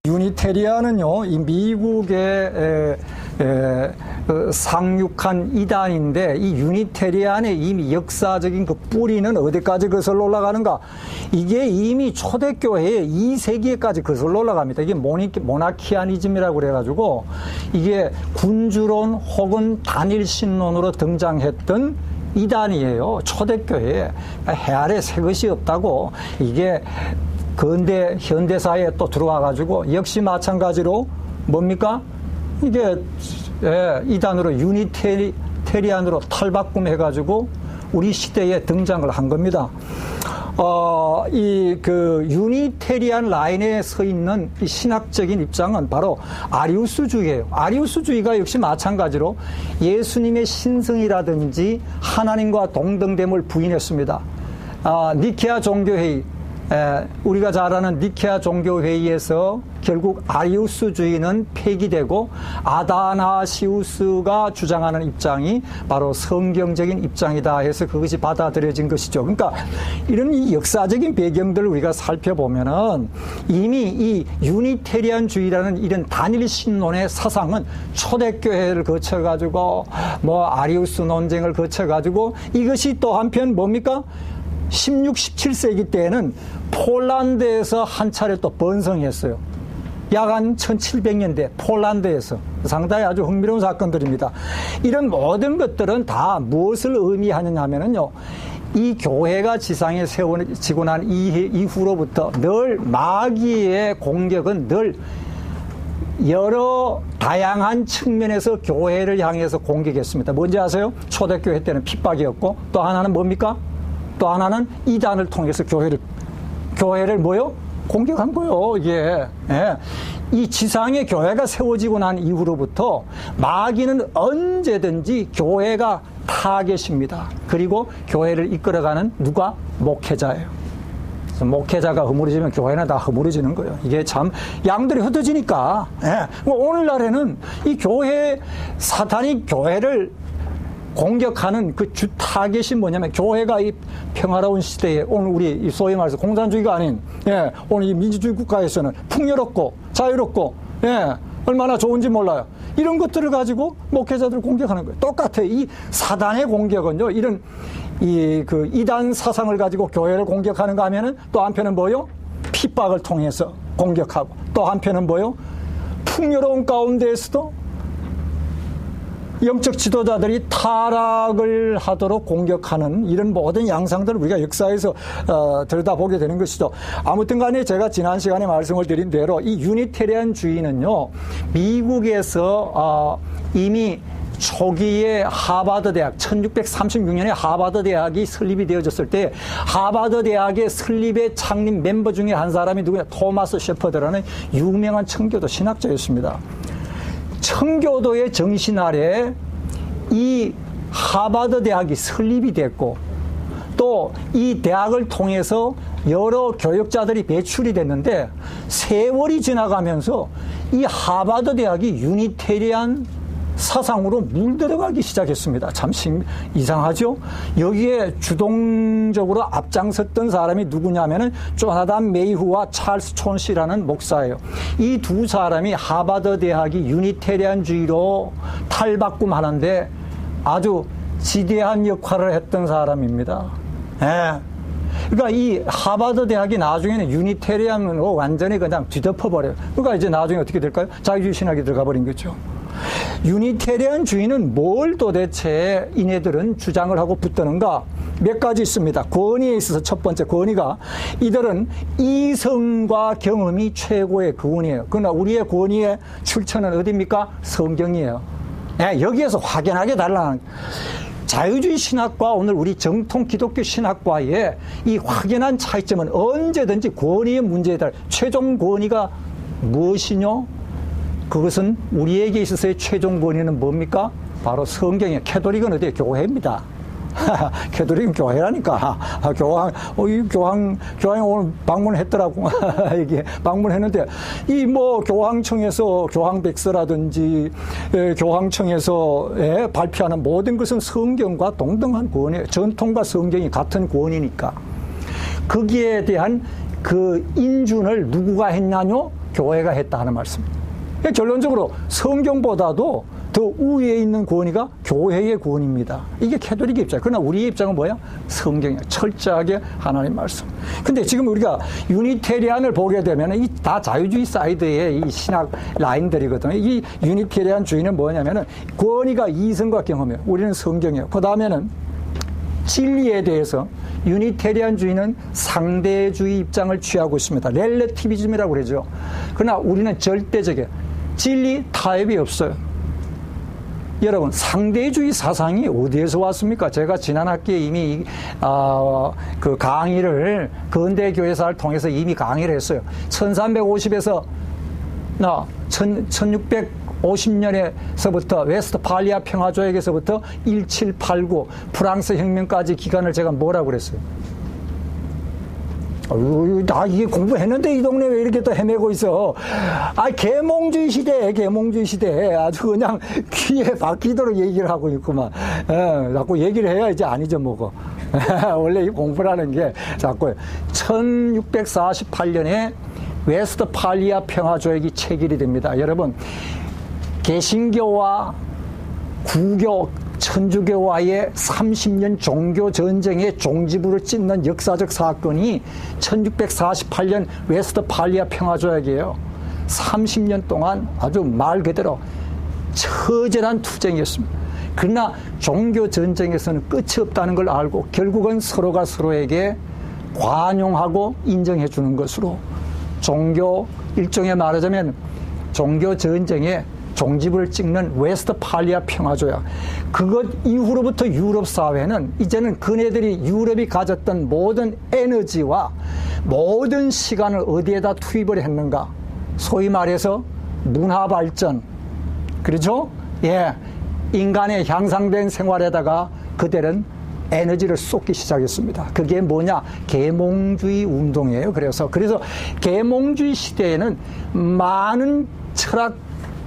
유니테리아는요, 이 미국의 상륙한 이단인데, 이 유니테리안의 이미 역사적인 그 뿌리는 어디까지 거슬러 올라가는가? 이게 이미 초대교회의 2세기에까지 거슬러 올라갑니다. 이게 모나키아니즘이라고 그래가지고, 이게 군주론 혹은 단일신론으로 등장했던 이단이에요. 초대교회에. 해아래 새 것이 없다고. 이게 근대 현대사에 또 들어와가지고 역시 마찬가지로 뭡니까? 이게 이단으로 유니테리안으로 탈바꿈해가지고 우리 시대에 등장을 한 겁니다. 이 그 유니테리안 라인에 서 있는 이 신학적인 입장은 바로 아리우스주의예요. 아리우스주의가 역시 마찬가지로 예수님의 신성이라든지 하나님과 동등됨을 부인했습니다. 니케아 종교회의, 우리가 잘 아는 니케아 종교회의에서 결국 아리우스주의는 폐기되고 아다나시우스가 주장하는 입장이 바로 성경적인 입장이다 해서 그것이 받아들여진 것이죠. 그러니까 이런 이 역사적인 배경들을 우리가 살펴보면은 이미 이 유니테리안주의라는 이런 단일 신론의 사상은 초대교회를 거쳐가지고 뭐 아리우스 논쟁을 거쳐가지고 이것이 또 한편 뭡니까? 16, 17세기 때에는 폴란드에서 한 차례 또 번성했어요. 약 한 1700년대 폴란드에서 상당히 아주 흥미로운 사건들입니다. 이런 모든 것들은 다 무엇을 의미하느냐 하면은요, 이 교회가 지상에 세워지고 난 이후로부터 늘 마귀의 공격은 늘 여러 다양한 측면에서 교회를 향해서 공격했습니다. 뭔지 아세요? 초대교회 때는 핍박이었고, 또 하나는 뭡니까? 또 하나는 이단을 통해서 교회를 뭐요? 공격한 거요, 이게. 예. 이 지상에 교회가 세워지고 난 이후로부터 마귀는 언제든지 교회가 타겟입니다. 그리고 교회를 이끌어가는 누가? 목회자예요. 그래서 목회자가 허물어지면 교회는 다 허물어지는 거예요. 이게 참 양들이 흩어지니까. 예. 오늘날에는 이 사탄이 교회를 공격하는 그 주 타겟이 뭐냐면 교회가 이 평화로운 시대에 오늘 우리 소위 말해서 공산주의가 아닌 오늘 이 민주주의 국가에서는 풍요롭고 자유롭고 얼마나 좋은지 몰라요. 이런 것들을 가지고 목회자들을 공격하는 거예요. 똑같아. 이 사단의 공격은요, 이런 그 이단 사상을 가지고 교회를 공격하는가 하면은 또 한편은 뭐요? 핍박을 통해서 공격하고, 또 한편은 뭐요? 풍요로운 가운데에서도 영적 지도자들이 타락을 하도록 공격하는 이런 모든 양상들을 우리가 역사에서 들여다보게 되는 것이죠. 아무튼 간에 제가 지난 시간에 말씀을 드린 대로 이 유니테리안주의는요, 미국에서 이미 초기에 하버드 대학, 1636년에 하버드 대학이 설립이 되어졌을 때 하버드 대학의 설립의 창립 멤버 중에 한 사람이 누구냐? 토마스 셰퍼드라는 유명한 청교도 신학자였습니다. 청교도의 정신 아래 이 하버드 대학이 설립이 됐고, 또 이 대학을 통해서 여러 교역자들이 배출이 됐는데, 세월이 지나가면서 이 하버드 대학이 유니테리안 사상으로 물들어가기 시작했습니다. 참 이상하죠? 여기에 주동적으로 앞장섰던 사람이 누구냐면은 조나단 메이후와 찰스 촌시라는 목사예요. 이 두 사람이 하버드 대학이 유니테리안주의로 탈바꿈하는데 아주 지대한 역할을 했던 사람입니다. 그러니까 이 하버드 대학이 나중에는 유니테리안으로 완전히 그냥 뒤덮어버려요. 그러니까 이제 나중에 어떻게 될까요? 자유주의 신학이 들어가 버린 거죠. 유니테리안주의는 뭘 도대체 이네들은 주장을 하고 붙드는가? 몇 가지 있습니다. 권위에 있어서 첫 번째 권위가, 이들은 이성과 경험이 최고의 권위예요. 그러나 우리의 권위의 출처는 어디입니까? 성경이에요. 여기에서 확연하게 달라는 자유주의 신학과 오늘 우리 정통 기독교 신학과의 이 확연한 차이점은 언제든지 권위의 문제에 대한 최종 권위가 무엇이뇨? 그것은 우리에게 있어서의 최종 권위는 뭡니까? 바로 성경이에요. 캐톨릭은 어디에? 교회입니다. 캐톨릭은 교회라니까. 교황이 오늘 방문했더라고. 이게 방문했는데, 이 뭐 교황청에서 교황백서라든지 교황청에서 발표하는 모든 것은 성경과 동등한 권위예요. 전통과 성경이 같은 권위니까. 거기에 대한 그 인준을 누구가 했냐뇨? 교회가 했다 하는 말씀입니다. 결론적으로 성경보다도 더 우위에 있는 권위가 교회의 권위입니다. 이게 캐톨릭 입장. 그러나 우리의 입장은 뭐야? 성경이야. 철저하게 하나님 말씀. 근데 지금 우리가 유니테리안을 보게 되면 이 다 자유주의 사이드의 이 신학 라인들이거든요. 이 유니테리안 주의는 뭐냐면은 권위가 이성과 경험이에요. 우리는 성경이에요. 그 다음에는 진리에 대해서 유니테리안 주의는 상대주의 입장을 취하고 있습니다. 렐러티비즘이라고 그러죠. 그러나 우리는 절대적이에요. 진리 타협이 없어요. 여러분, 상대주의 사상이 어디에서 왔습니까? 제가 지난 학기에 이미 그 강의를 근대교회사를 통해서 이미 강의를 했어요. 1350에서 1650년에서부터 웨스트팔리아 평화조약에서부터 1789 프랑스 혁명까지 기간을 제가 뭐라고 그랬어요? 나 이게 공부했는데 이 동네 왜 이렇게 또 헤매고 있어? 계몽주의 시대에 계몽주의 시대에 아주 그냥 귀에 박히도록 얘기를 하고 있구만. 자꾸 얘기를 해야 이제 안 잊어먹어. 원래 이 공부라는 게 자꾸 1648년에 웨스트팔리아 평화조약이 체결이 됩니다. 여러분, 개신교와 구교 천주교와의 30년 종교전쟁의 종지부를 찍는 역사적 사건이 1648년 웨스트팔리아 평화조약이에요. 30년 동안 아주 말 그대로 처절한 투쟁이었습니다. 그러나 종교전쟁에서는 끝이 없다는 걸 알고 결국은 서로가 서로에게 관용하고 인정해 주는 것으로 일종의 말하자면 종교전쟁의 종지부를 찍는 웨스트팔리아 평화조약. 그것 이후로부터 유럽 사회는 이제는 그네들이 유럽이 가졌던 모든 에너지와 모든 시간을 어디에다 투입을 했는가? 소위 말해서 문화 발전. 그렇죠? 예. 인간의 향상된 생활에다가 그들은 에너지를 쏟기 시작했습니다. 그게 뭐냐? 계몽주의 운동이에요. 그래서 계몽주의 시대에는 많은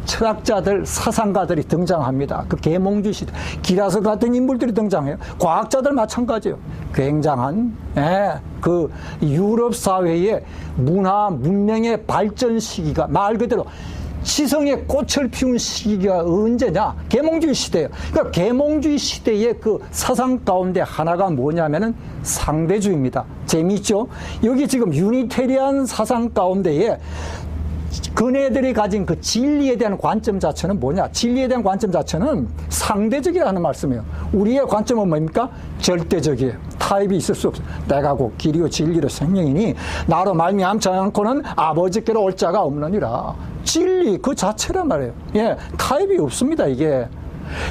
철학자들, 사상가들이 등장합니다. 그 계몽주의 시대. 기라서 같은 인물들이 등장해요. 과학자들 마찬가지예요. 굉장한, 그 유럽 사회의 문화, 문명의 발전 시기가 말 그대로 시성의 꽃을 피운 시기가 언제냐? 계몽주의 시대예요. 그러니까 계몽주의 시대의 그 사상 가운데 하나가 뭐냐면은 상대주의입니다. 재미있죠? 여기 지금 유니테리안 사상 가운데에 그네들이 가진 그 진리에 대한 관점 자체는 뭐냐? 진리에 대한 관점 자체는 상대적이라는 말씀이에요. 우리의 관점은 뭡니까? 절대적이에요. 타입이 있을 수 없어요. 내가 곧 길이요 진리로 생명이니 나로 말미암지 않고는 아버지께로 올 자가 없느니라. 진리 그 자체란 말이에요. 예, 타입이 없습니다, 이게.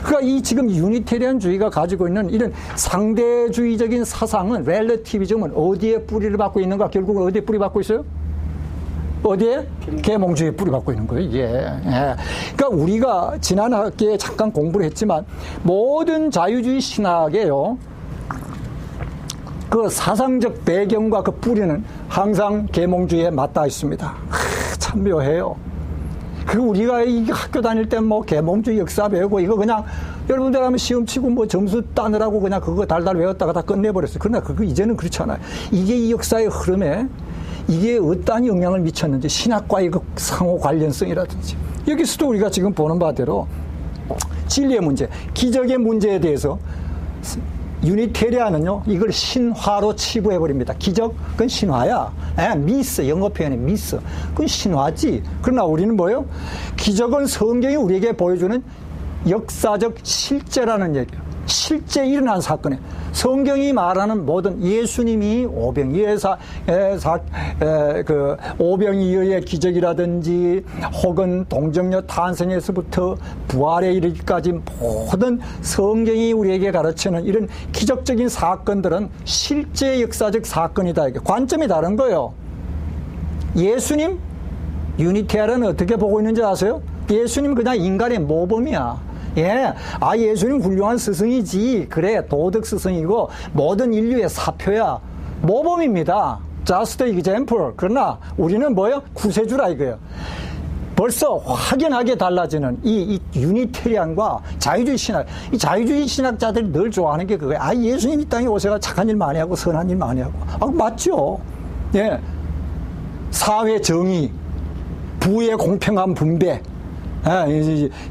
그러니까 이 지금 유니테리안주의가 가지고 있는 이런 상대주의적인 사상은, 렐러티비즘은 어디에 뿌리를 받고 있는가? 결국은 어디에 뿌리 받고 있어요? 어디에? 계몽주의에 뿌리 받고 있는 거예요, 이게. 예. 그러니까 우리가 지난 학기에 잠깐 공부를 했지만 모든 자유주의 신학에요, 그 사상적 배경과 그 뿌리는 항상 계몽주의에 맞닿아 있습니다. 참 묘해요. 그리고 우리가 이 학교 다닐 때 뭐 계몽주의 역사 배우고 이거 그냥 여러분들 하면 시험 치고 뭐 점수 따느라고 그냥 그거 달달 외웠다가 다 끝내버렸어요. 그러나 그거 이제는 그렇지 않아요. 이게 이 역사의 흐름에 이게 어떠한 영향을 미쳤는지, 신학과의 그 상호 관련성이라든지, 여기서도 우리가 지금 보는 바대로 진리의 문제, 기적의 문제에 대해서 유니테리안은요, 이걸 신화로 치부해버립니다. 기적? 그건 신화야. 미스, 영어 표현의 미스. 그건 신화지. 그러나 우리는 뭐예요? 기적은 성경이 우리에게 보여주는 역사적 실제라는 얘기예요. 실제 일어난 사건에 성경이 말하는 모든 예수님이 오병이어의 기적이라든지 혹은 동정녀 탄생에서부터 부활에 이르기까지 모든 성경이 우리에게 가르치는 이런 기적적인 사건들은 실제 역사적 사건이다. 이게 관점이 다른 거예요. 예수님, 유니테리안은 어떻게 보고 있는지 아세요? 예수님 그냥 인간의 모범이야. 예, 예수님 훌륭한 스승이지. 그래, 도덕 스승이고 모든 인류의 사표야. 모범입니다. Just example. 그러나 우리는 뭐예요? 구세주라 이거예요. 벌써 확연하게 달라지는 이 유니테리안과 자유주의 신학. 이 자유주의 신학자들이 늘 좋아하는 게 그거예요. 예수님 이 땅에 오셔가 착한 일 많이 하고 선한 일 많이 하고. 맞죠? 예. 사회 정의, 부의 공평한 분배.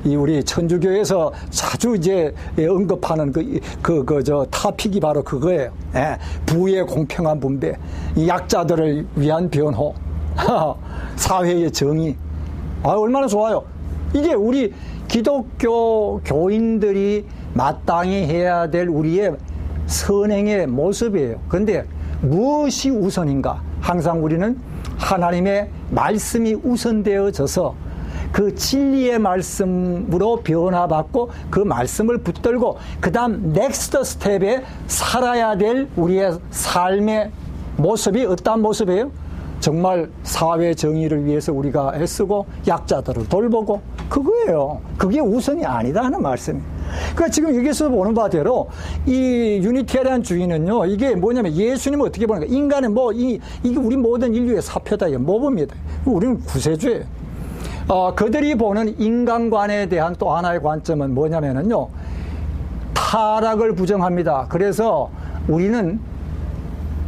우리 천주교에서 자주 이제 언급하는 타픽이 바로 그거예요. 부의 공평한 분배, 약자들을 위한 변호, 사회의 정의. 얼마나 좋아요. 이게 우리 기독교 교인들이 마땅히 해야 될 우리의 선행의 모습이에요. 그런데 무엇이 우선인가? 항상 우리는 하나님의 말씀이 우선되어져서 그 진리의 말씀으로 변화받고 그 말씀을 붙들고 그 다음 넥스트 스텝에 살아야 될 우리의 삶의 모습이 어떤 모습이에요? 정말 사회 정의를 위해서 우리가 애쓰고 약자들을 돌보고 그거예요. 그게 우선이 아니다 하는 말씀이에요. 그러니까 지금 여기서 보는 바대로 이 유니테리안 주의는요, 이게 뭐냐면 예수님을 어떻게 보는가? 인간은 이게 우리 모든 인류의 사표다. 이게 모범이다. 우리는 구세주예요. 그들이 보는 인간관에 대한 또 하나의 관점은 뭐냐면요, 타락을 부정합니다. 그래서 우리는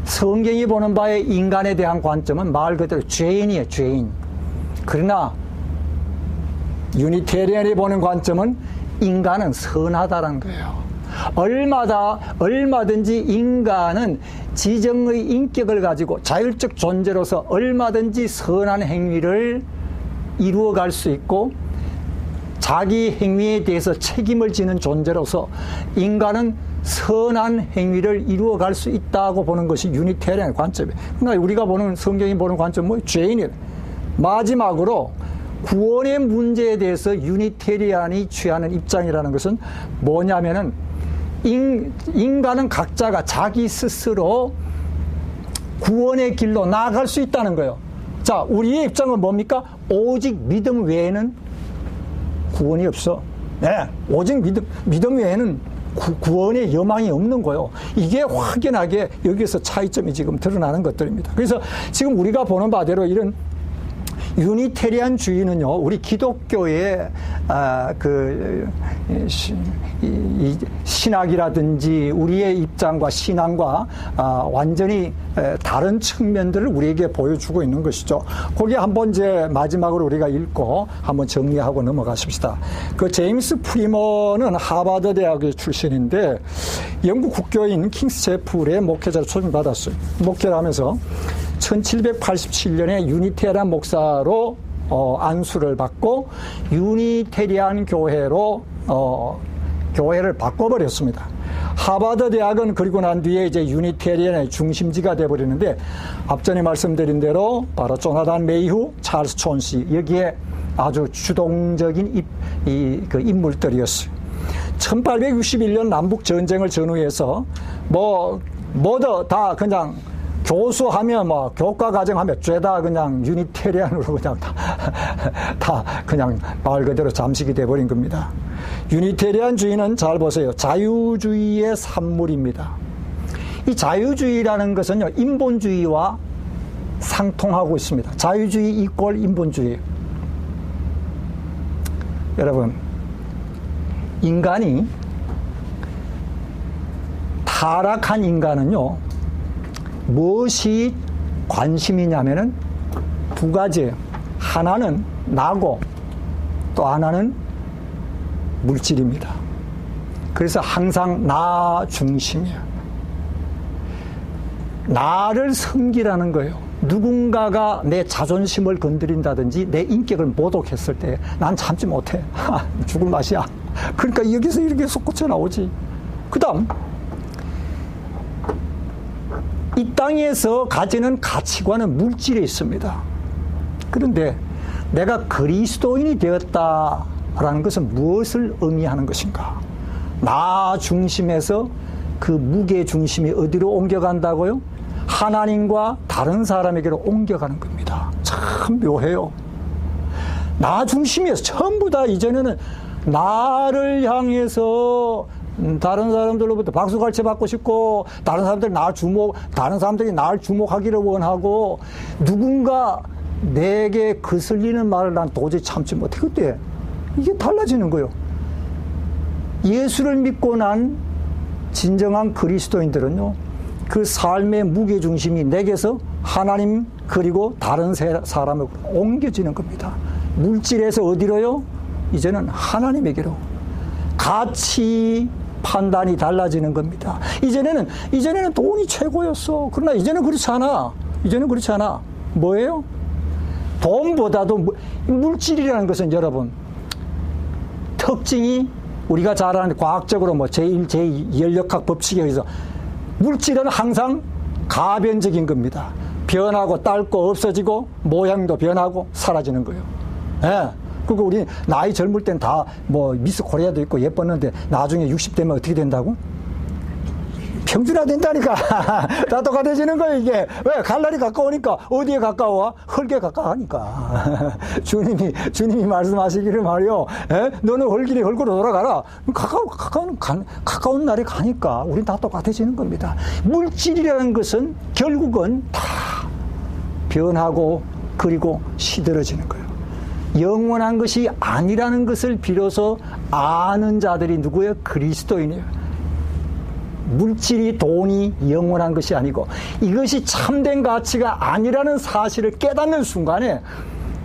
성경이 보는 바에 인간에 대한 관점은 말 그대로 죄인이에요, 죄인. 그러나 유니테리안이 보는 관점은 인간은 선하다는 거예요. 얼마든지 인간은 지정의 인격을 가지고 자율적 존재로서 얼마든지 선한 행위를 이루어갈 수 있고 자기 행위에 대해서 책임을 지는 존재로서 인간은 선한 행위를 이루어갈 수 있다고 보는 것이 유니테리안의 관점이에요. 그러니까 우리가 보는 성경이 보는 관점은 뭐 죄인이에요. 마지막으로 구원의 문제에 대해서 유니테리안이 취하는 입장이라는 것은 뭐냐면은 인간은 각자가 자기 스스로 구원의 길로 나아갈 수 있다는 거예요. 자, 우리의 입장은 뭡니까? 오직 믿음 외에는 구원이 없어. 오직 믿음 외에는 구원의 여망이 없는 거예요. 이게 확연하게 여기서 차이점이 지금 드러나는 것들입니다. 그래서 지금 우리가 보는 바대로 이런 유니테리안 주의는요, 우리 기독교의 신학이라든지 우리의 입장과 신앙과 완전히 다른 측면들을 우리에게 보여주고 있는 것이죠. 거기에 한번 이제 마지막으로 우리가 읽고 한번 정리하고 넘어가십시다. 그 제임스 프리먼은 하버드 대학의 출신인데 영국 국교인 킹스 제플의 목회자로 초청받았어요. 목회를 하면서 1787년에 유니테리안 목사로 안수를 받고 유니테리안 교회로 교회를 바꿔버렸습니다. 하버드 대학은 그리고 난 뒤에 이제 유니테리안의 중심지가 되어버리는데 앞전에 말씀드린 대로 바로 조나단 메이후, 찰스 촌시 여기에 아주 주동적인 그 인물들이었어요. 1861년 남북 전쟁을 전후해서 모두 다 그냥 교수하면 교과 과정하면 죄다 그냥 유니테리안으로 그냥 다 그냥 말 그대로 잠식이 돼버린 겁니다. 유니테리안주의는 잘 보세요. 자유주의의 산물입니다. 이 자유주의라는 것은요, 인본주의와 상통하고 있습니다. 자유주의 이꼴 인본주의. 여러분, 인간이 타락한 인간은요, 무엇이 관심이냐면은 두 가지예요. 하나는 나고 또 하나는 물질입니다. 그래서 항상 나 중심이에요. 나를 섬기라는 거예요. 누군가가 내 자존심을 건드린다든지 내 인격을 모독했을 때 난 참지 못해. 죽을 맛이야. 그러니까 여기서 이렇게 솟구쳐 나오지. 그 다음 이 땅에서 가지는 가치관은 물질에 있습니다. 그런데 내가 그리스도인이 되었다라는 것은 무엇을 의미하는 것인가? 나 중심에서 그 무게 중심이 어디로 옮겨간다고요? 하나님과 다른 사람에게로 옮겨가는 겁니다. 참 묘해요. 나 중심이어서 전부 다 이전에는 나를 향해서 다른 사람들로부터 박수갈채 받고 싶고 다른 사람들이 날 주목하기를 원하고 누군가 내게 거슬리는 말을 난 도저히 참지 못해. 그때 이게 달라지는 거예요. 예수를 믿고 난 진정한 그리스도인들은요, 그 삶의 무게중심이 내게서 하나님 그리고 다른 사람으로 옮겨지는 겁니다. 물질에서 어디로요? 이제는 하나님에게로. 가치 판단이 달라지는 겁니다. 이전에는 돈이 최고였어. 그러나 이제는 그렇지 않아. 이제는 그렇지 않아. 뭐예요? 돈보다도 물질이라는 것은 여러분, 특징이 우리가 잘 아는 과학적으로 제1, 제2 연력학 법칙에 의해서 물질은 항상 가변적인 겁니다. 변하고 닳고 없어지고 모양도 변하고 사라지는 거예요. 예. 그리고 우리 나이 젊을 땐 다 미스 코리아도 있고 예뻤는데 나중에 60대면 어떻게 된다고? 평준화 된다니까. 다 똑같아지는 거예요, 이게. 왜? 갈 날이 가까우니까. 어디에 가까워? 헐게 가까우니까. 주님이 말씀하시기를 말이요. 에? 너는 헐길이 헐고로 돌아가라. 가까운 날에 가니까 우린 다 똑같아지는 겁니다. 물질이라는 것은 결국은 다 변하고 그리고 시들어지는 거예요. 영원한 것이 아니라는 것을 비로소 아는 자들이 누구예요? 그리스도인이에요. 물질이, 돈이 영원한 것이 아니고 이것이 참된 가치가 아니라는 사실을 깨닫는 순간에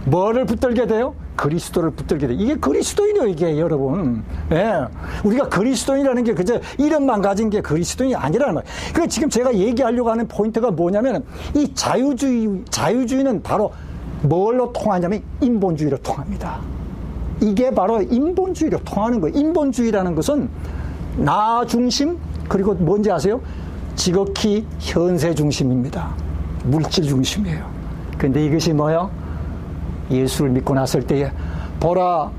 뭐를 붙들게 돼요? 그리스도를 붙들게 돼요. 이게 그리스도인이에요, 이게 여러분. 예. 우리가 그리스도인이라는 게 그저 이름만 가진 게 그리스도인이 아니라는 거예요. 그래서 지금 제가 얘기하려고 하는 포인트가 뭐냐면 이 자유주의는 바로 뭘로 통하냐면 인본주의로 통합니다. 이게 바로 인본주의로 통하는 거예요. 인본주의라는 것은 나 중심, 그리고 뭔지 아세요? 지극히 현세 중심입니다. 물질 중심이에요. 그런데 이것이 뭐예요? 예수를 믿고 났을 때에 보라,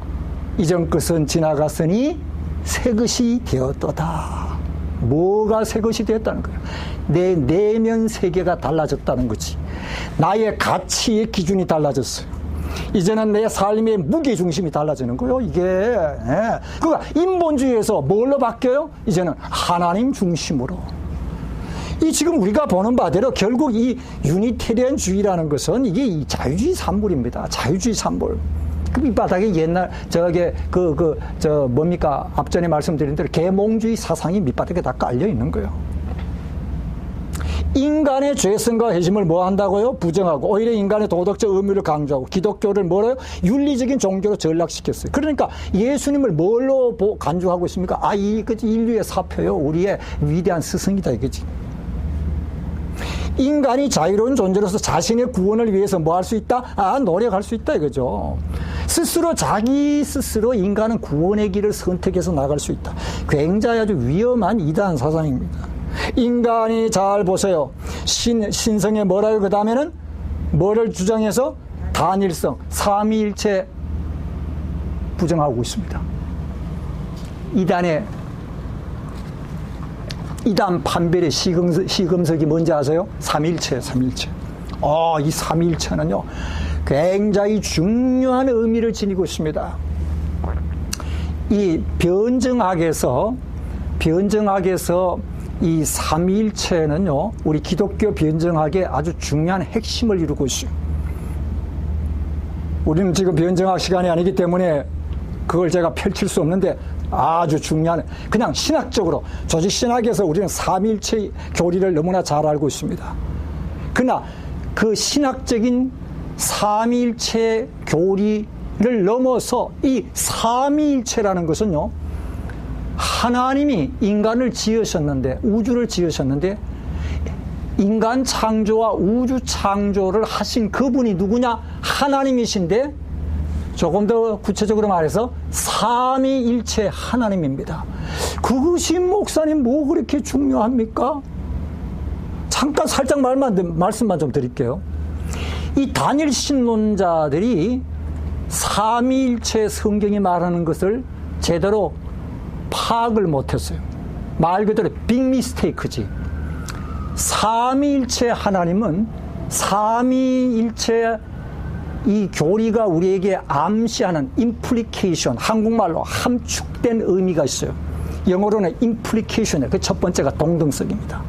이전 것은 지나갔으니 새 것이 되었도다. 뭐가 새 것이 되었다는 거예요? 내 내면 세계가 달라졌다는 거지. 나의 가치의 기준이 달라졌어요. 이제는 내 삶의 무게중심이 달라지는 거예요, 이게. 예. 그러니까 인본주의에서 뭘로 바뀌어요? 이제는 하나님 중심으로. 이 지금 우리가 보는 바대로 결국 이 유니테리언주의라는 것은 이게 이 자유주의 산물입니다. 자유주의 산물. 그 밑바닥에 옛날 뭡니까? 앞전에 말씀드린 대로 계몽주의 사상이 밑바닥에 다 깔려 있는 거예요. 인간의 죄성과 회심을 뭐 한다고요? 부정하고 오히려 인간의 도덕적 의무를 강조하고 기독교를 뭐래요? 윤리적인 종교로 전락시켰어요. 그러니까 예수님을 뭘로 간주하고 있습니까? 이거지 인류의 사표요. 우리의 위대한 스승이다 이거지. 인간이 자유로운 존재로서 자신의 구원을 위해서 뭐 할 수 있다? 노력할 수 있다 이거죠. 자기 스스로 인간은 구원의 길을 선택해서 나갈 수 있다. 굉장히 아주 위험한 이단 사상입니다. 인간이 잘 보세요. 신성에 뭐라요? 그 다음에는 뭐를 주장해서? 단일성, 삼위일체 부정하고 있습니다. 이단 판별의 시금석이 뭔지 아세요? 삼일체. 이 삼일체는요, 굉장히 중요한 의미를 지니고 있습니다. 이 변증학에서 이 삼위일체는요, 우리 기독교 변증학의 아주 중요한 핵심을 이루고 있어요. 우리는 지금 변증학 시간이 아니기 때문에 그걸 제가 펼칠 수 없는데 아주 중요한, 그냥 신학적으로, 조직신학에서 우리는 삼위일체 교리를 너무나 잘 알고 있습니다. 그러나 그 신학적인 삼위일체 교리를 넘어서 이 삼위일체라는 것은요, 하나님이 인간을 지으셨는데, 우주를 지으셨는데, 인간 창조와 우주 창조를 하신 그분이 누구냐? 하나님이신데, 조금 더 구체적으로 말해서 삼위일체 하나님입니다. 그것이 목사님 뭐 그렇게 중요합니까? 잠깐 살짝 말씀만 좀 드릴게요. 이 단일신론자들이 삼위일체 성경이 말하는 것을 제대로 파악을 못했어요. 말 그대로 빅 미스테이크지. 삼위일체 하나님은 삼위일체 이 교리가 우리에게 암시하는 implication, 한국말로 함축된 의미가 있어요. 영어로는 implication이에요. 그 첫 번째가 동등성입니다.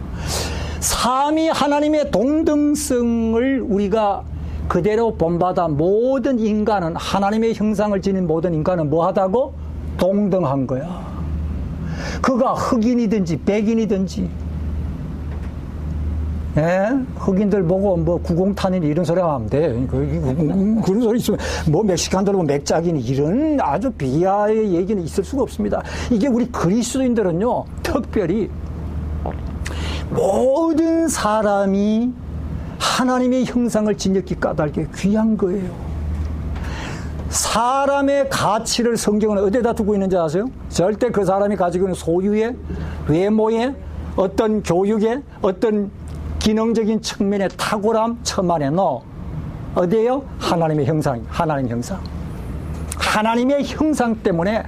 삼위 하나님의 동등성을 우리가 그대로 본받아 모든 인간은, 하나님의 형상을 지닌 모든 인간은 뭐하다고? 동등한 거야. 그가 흑인이든지 백인이든지 예? 흑인들 보고 뭐 구공탄이니 이런 소리 하면 안 돼. 그런 소리 있으면 뭐 멕시칸들 보고 맥작이니 이런 아주 비하의 얘기는 있을 수가 없습니다. 이게 우리 그리스도인들은요, 특별히 모든 사람이 하나님의 형상을 지녔기 까닭에 귀한 거예요. 사람의 가치를 성경은 어디에다 두고 있는지 아세요? 절대 그 사람이 가지고 있는 소유의, 외모의, 어떤 교육의, 어떤 기능적인 측면의 탁월함 천만에 넣어. 어디에요? 하나님의 형상, 하나님 형상. 하나님의 형상 때문에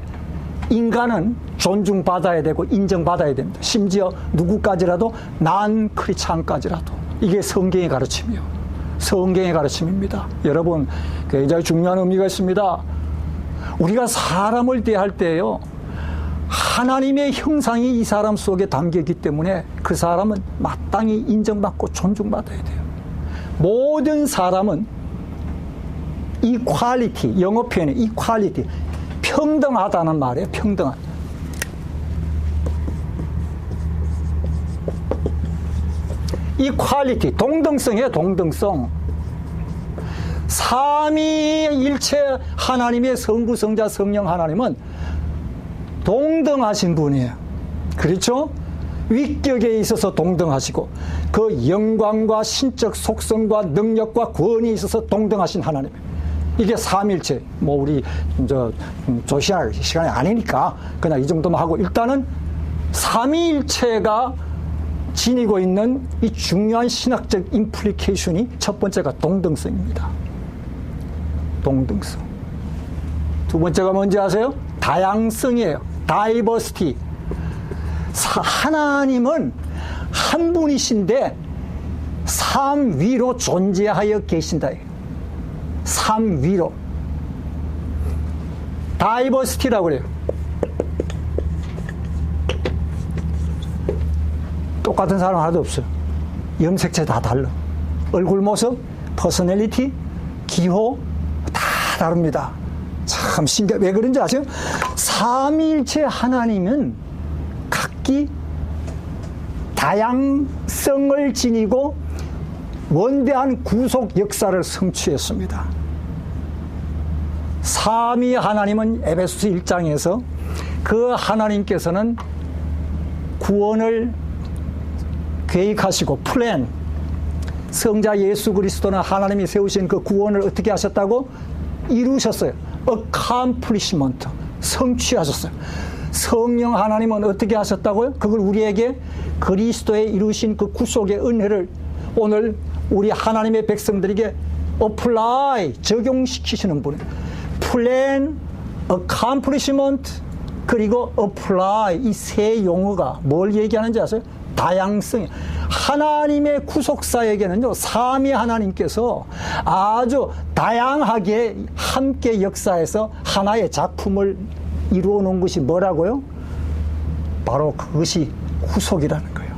인간은 존중받아야 되고 인정받아야 됩니다. 심지어 누구까지라도 난 크리스찬까지라도. 이게 성경의 가르침이요. 성경의 가르침입니다. 여러분, 굉장히 중요한 의미가 있습니다. 우리가 사람을 대할 때요, 하나님의 형상이 이 사람 속에 담겨있기 때문에 그 사람은 마땅히 인정받고 존중받아야 돼요. 모든 사람은 equality, 영어 표현에 equality, 평등하다는 말이에요. 평등한. equality, 동등성이에요. 동등성. 삼위일체 하나님의 성부, 성자, 성령 하나님은 동등하신 분이에요. 그렇죠? 위격에 있어서 동등하시고 그 영광과 신적 속성과 능력과 권위에 있어서 동등하신 하나님. 이게 삼일체. 뭐 우리 조시할 시간이 아니니까 그냥 이 정도만 하고, 일단은 삼위일체가 지니고 있는 이 중요한 신학적 임플리케이션이 첫 번째가 동등성입니다. 동등성. 두 번째가 뭔지 아세요? 다양성이에요. 다이버시티. 하나님은 한 분이신데 삶 위로 존재하여 계신다. 삶 위로. 다이버시티라고 그래요. 똑같은 사람 하나도 없어요. 염색체 다 달라. 얼굴 모습, 퍼스널리티, 기호 다 다릅니다. 참 신기해. 왜 그런지 아세요? 삼위일체 하나님은 각기 다양성을 지니고 원대한 구속 역사를 성취했습니다. 삼위 하나님은 에베소서 1장에서 그 하나님께서는 구원을 계획하시고 플랜, 성자 예수 그리스도는 하나님이 세우신 그 구원을 어떻게 하셨다고? 이루셨어요. accomplishment, 성취하셨어요. 성령 하나님은 어떻게 하셨다고요? 그걸 우리에게 그리스도에 이루신 그 구속의 은혜를 오늘 우리 하나님의 백성들에게 apply, 적용시키시는 분이에요. plan, accomplishment, 그리고 apply, 이 세 용어가 뭘 얘기하는지 아세요? 다양성. 하나님의 구속사에게는요, 삼위 하나님께서 아주 다양하게 함께 역사해서 하나의 작품을 이루어 놓은 것이 뭐라고요? 바로 그것이 구속이라는 거예요.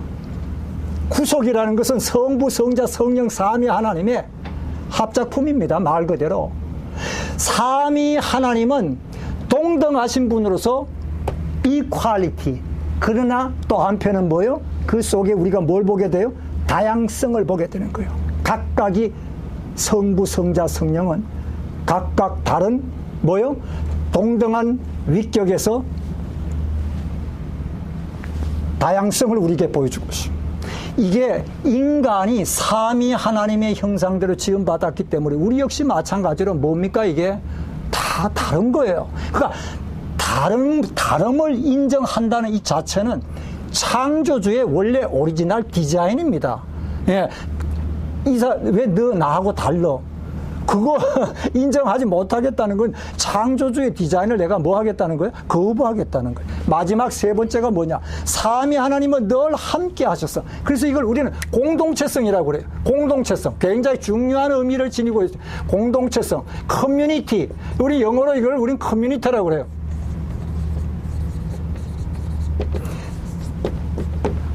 구속이라는 것은 성부, 성자, 성령 삼위 하나님의 합작품입니다. 말 그대로. 삼위 하나님은 동등하신 분으로서 equality. 그러나 또 한편은 뭐예요? 그 속에 우리가 뭘 보게 돼요? 다양성을 보게 되는 거예요. 각각이 성부, 성자, 성령은 각각 다른 뭐예요? 동등한 위격에서 다양성을 우리에게 보여주고 있습니다. 이게 인간이 삼위 하나님의 형상대로 지음받았기 때문에 우리 역시 마찬가지로 뭡니까? 이게 다 다른 거예요. 그러니까 다름을 인정한다는 이 자체는 창조주의 원래 오리지널 디자인입니다. 예. 왜 너 나하고 달라? 그거 인정하지 못하겠다는 건 창조주의 디자인을 내가 뭐 하겠다는 거예요? 거부하겠다는 거예요. 마지막 세 번째가 뭐냐? 삼위 하나님은 늘 함께 하셨어. 그래서 이걸 우리는 공동체성이라고 그래요. 공동체성. 굉장히 중요한 의미를 지니고 있어요. 공동체성. 커뮤니티. 우리 영어로 이걸 우리는 커뮤니티라고 그래요.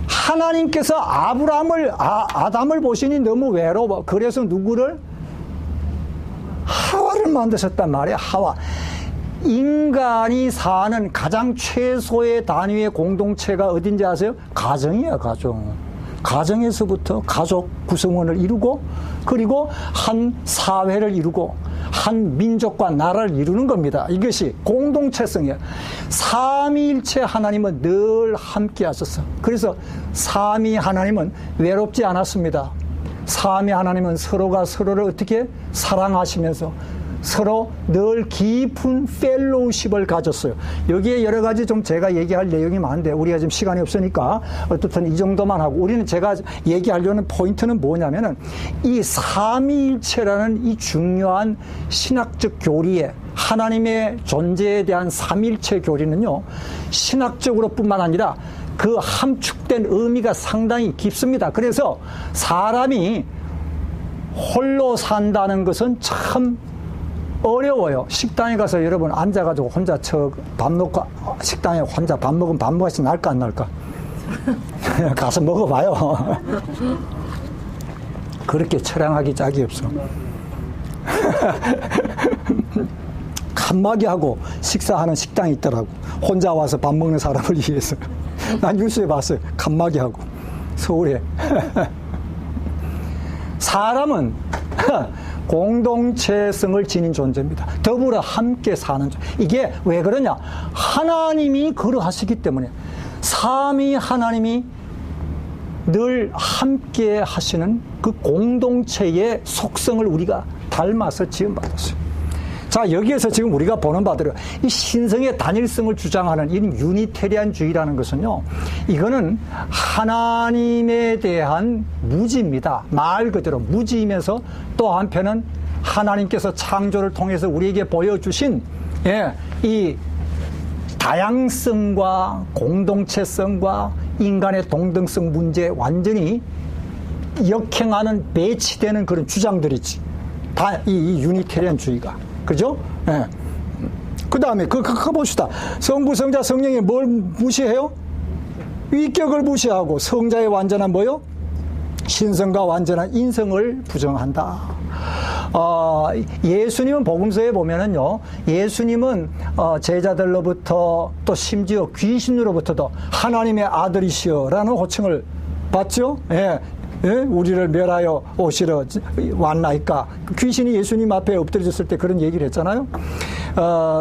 하나님께서 아담을 보시니 너무 외로워. 그래서 누구를? 하와를 만드셨단 말이에요. 하와. 인간이 사는 가장 최소의 단위의 공동체가 어딘지 아세요? 가정이에요, 가정. 가정에서부터 가족 구성원을 이루고 그리고 한 사회를 이루고 한 민족과 나라를 이루는 겁니다. 이것이 공동체성이에요. 삼위일체 하나님은 늘 함께 하셨어. 그래서 삼위 하나님은 외롭지 않았습니다. 삼위 하나님은 서로가 서로를 어떻게 사랑하시면서 서로 늘 깊은 펠로우십을 가졌어요. 여기에 여러 가지 좀 제가 얘기할 내용이 많은데 우리가 지금 시간이 없으니까 어떻든 이 정도만 하고, 우리는 제가 얘기하려는 포인트는 뭐냐면은 이 삼위일체라는 이 중요한 신학적 교리에, 하나님의 존재에 대한 삼위일체 교리는요, 신학적으로 뿐만 아니라 그 함축된 의미가 상당히 깊습니다. 그래서 사람이 홀로 산다는 것은 참 어려워요. 식당에 가서 여러분 앉아가지고 혼자 밥 놓고 식당에 혼자 밥 먹으면 밥 맛이 날까 안 날까? 가서 먹어봐요. 그렇게 처량하기 짝이 없어. 칸막이 하고 식사하는 식당이 있더라고. 혼자 와서 밥 먹는 사람을 위해서. 난 뉴스에 봤어요. 칸막이 하고. 서울에. 사람은 공동체성을 지닌 존재입니다. 더불어 함께 사는 존재. 이게 왜 그러냐? 하나님이 그러하시기 때문에, 삼위 하나님이 늘 함께 하시는 그 공동체의 속성을 우리가 닮아서 지음받았어요. 자, 여기에서 지금 우리가 보는 바대로 이 신성의 단일성을 주장하는 이 유니테리안주의라는 것은요, 이거는 하나님에 대한 무지입니다. 말 그대로 무지이면서 또 한편은 하나님께서 창조를 통해서 우리에게 보여주신 이 다양성과 공동체성과 인간의 동등성 문제에 완전히 역행하는, 배치되는 그런 주장들이지. 다 이 유니테리안주의가. 그죠? 예. 그 다음에, 그거 봅시다. 성부, 성자, 성령이 뭘 무시해요? 위격을 무시하고 성자의 완전한 뭐요? 신성과 완전한 인성을 부정한다. 예수님은 복음서에 보면은요, 예수님은 제자들로부터 또 심지어 귀신으로부터도 하나님의 아들이시여라는 호칭을 받죠? 예. 예? 우리를 멸하여 오시러 왔나이까. 귀신이 예수님 앞에 엎드려졌을 때 그런 얘기를 했잖아요.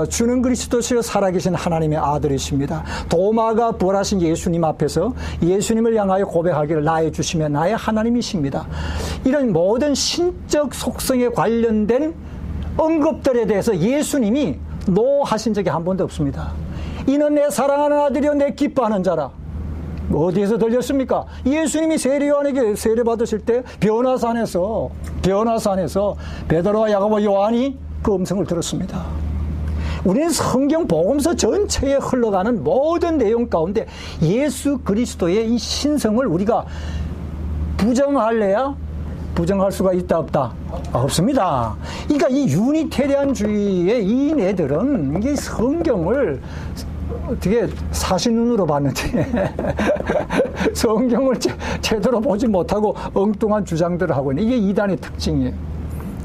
주는 그리스도시여 살아계신 하나님의 아들이십니다. 도마가 부활하신 예수님 앞에서 예수님을 향하여 고백하기를 나의 주시며 나의 하나님이십니다. 이런 모든 신적 속성에 관련된 언급들에 대해서 예수님이 노하신 적이 한 번도 없습니다. 이는 내 사랑하는 아들이여 내 기뻐하는 자라. 어디에서 들렸습니까? 예수님이 세례요한에게 세례 받으실 때 변화산에서 베드로와 야고보 요한이 그 음성을 들었습니다. 우리는 성경 복음서 전체에 흘러가는 모든 내용 가운데 예수 그리스도의 이 신성을 우리가 부정할래야 부정할 수가 있다 없다? 없습니다. 그러니까 이 유니테리안주의의 이 애들은 이게 성경을 어떻게 사신 눈으로 봤는데 성경을 제대로 보지 못하고 엉뚱한 주장들을 하고 있는, 이게 이단의 특징이에요.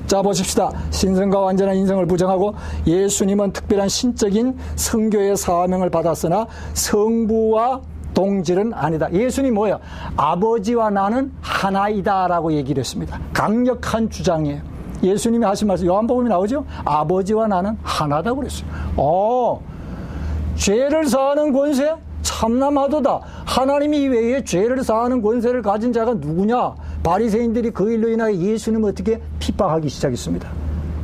자, 보십시다. 신성과 완전한 인성을 부정하고 예수님은 특별한 신적인 성교의 사명을 받았으나 성부와 동질은 아니다. 예수님 뭐예요? 아버지와 나는 하나이다라고 얘기를 했습니다. 강력한 주장이에요. 예수님이 하신 말씀 요한복음에 나오죠? 아버지와 나는 하나다고 그랬어요. 죄를 사하는 권세? 참남하도다. 하나님 이외에 죄를 사하는 권세를 가진 자가 누구냐? 바리새인들이 그 일로 인하여 예수님을 어떻게 핍박하기 시작했습니다.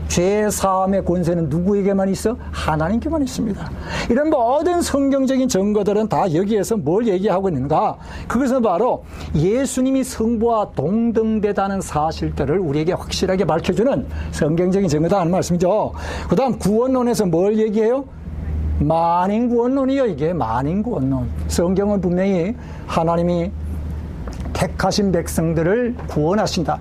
죄 사함의 권세는 누구에게만 있어? 하나님께만 있습니다. 이런 모든 성경적인 증거들은 다 여기에서 뭘 얘기하고 있는가? 그것은 바로 예수님이 성부와 동등되다는 사실들을 우리에게 확실하게 밝혀주는 성경적인 증거다 하는 말씀이죠. 그 다음 구원론에서 뭘 얘기해요? 만인구원론이요. 이게 만인구원론. 성경은 분명히 하나님이 택하신 백성들을 구원하신다.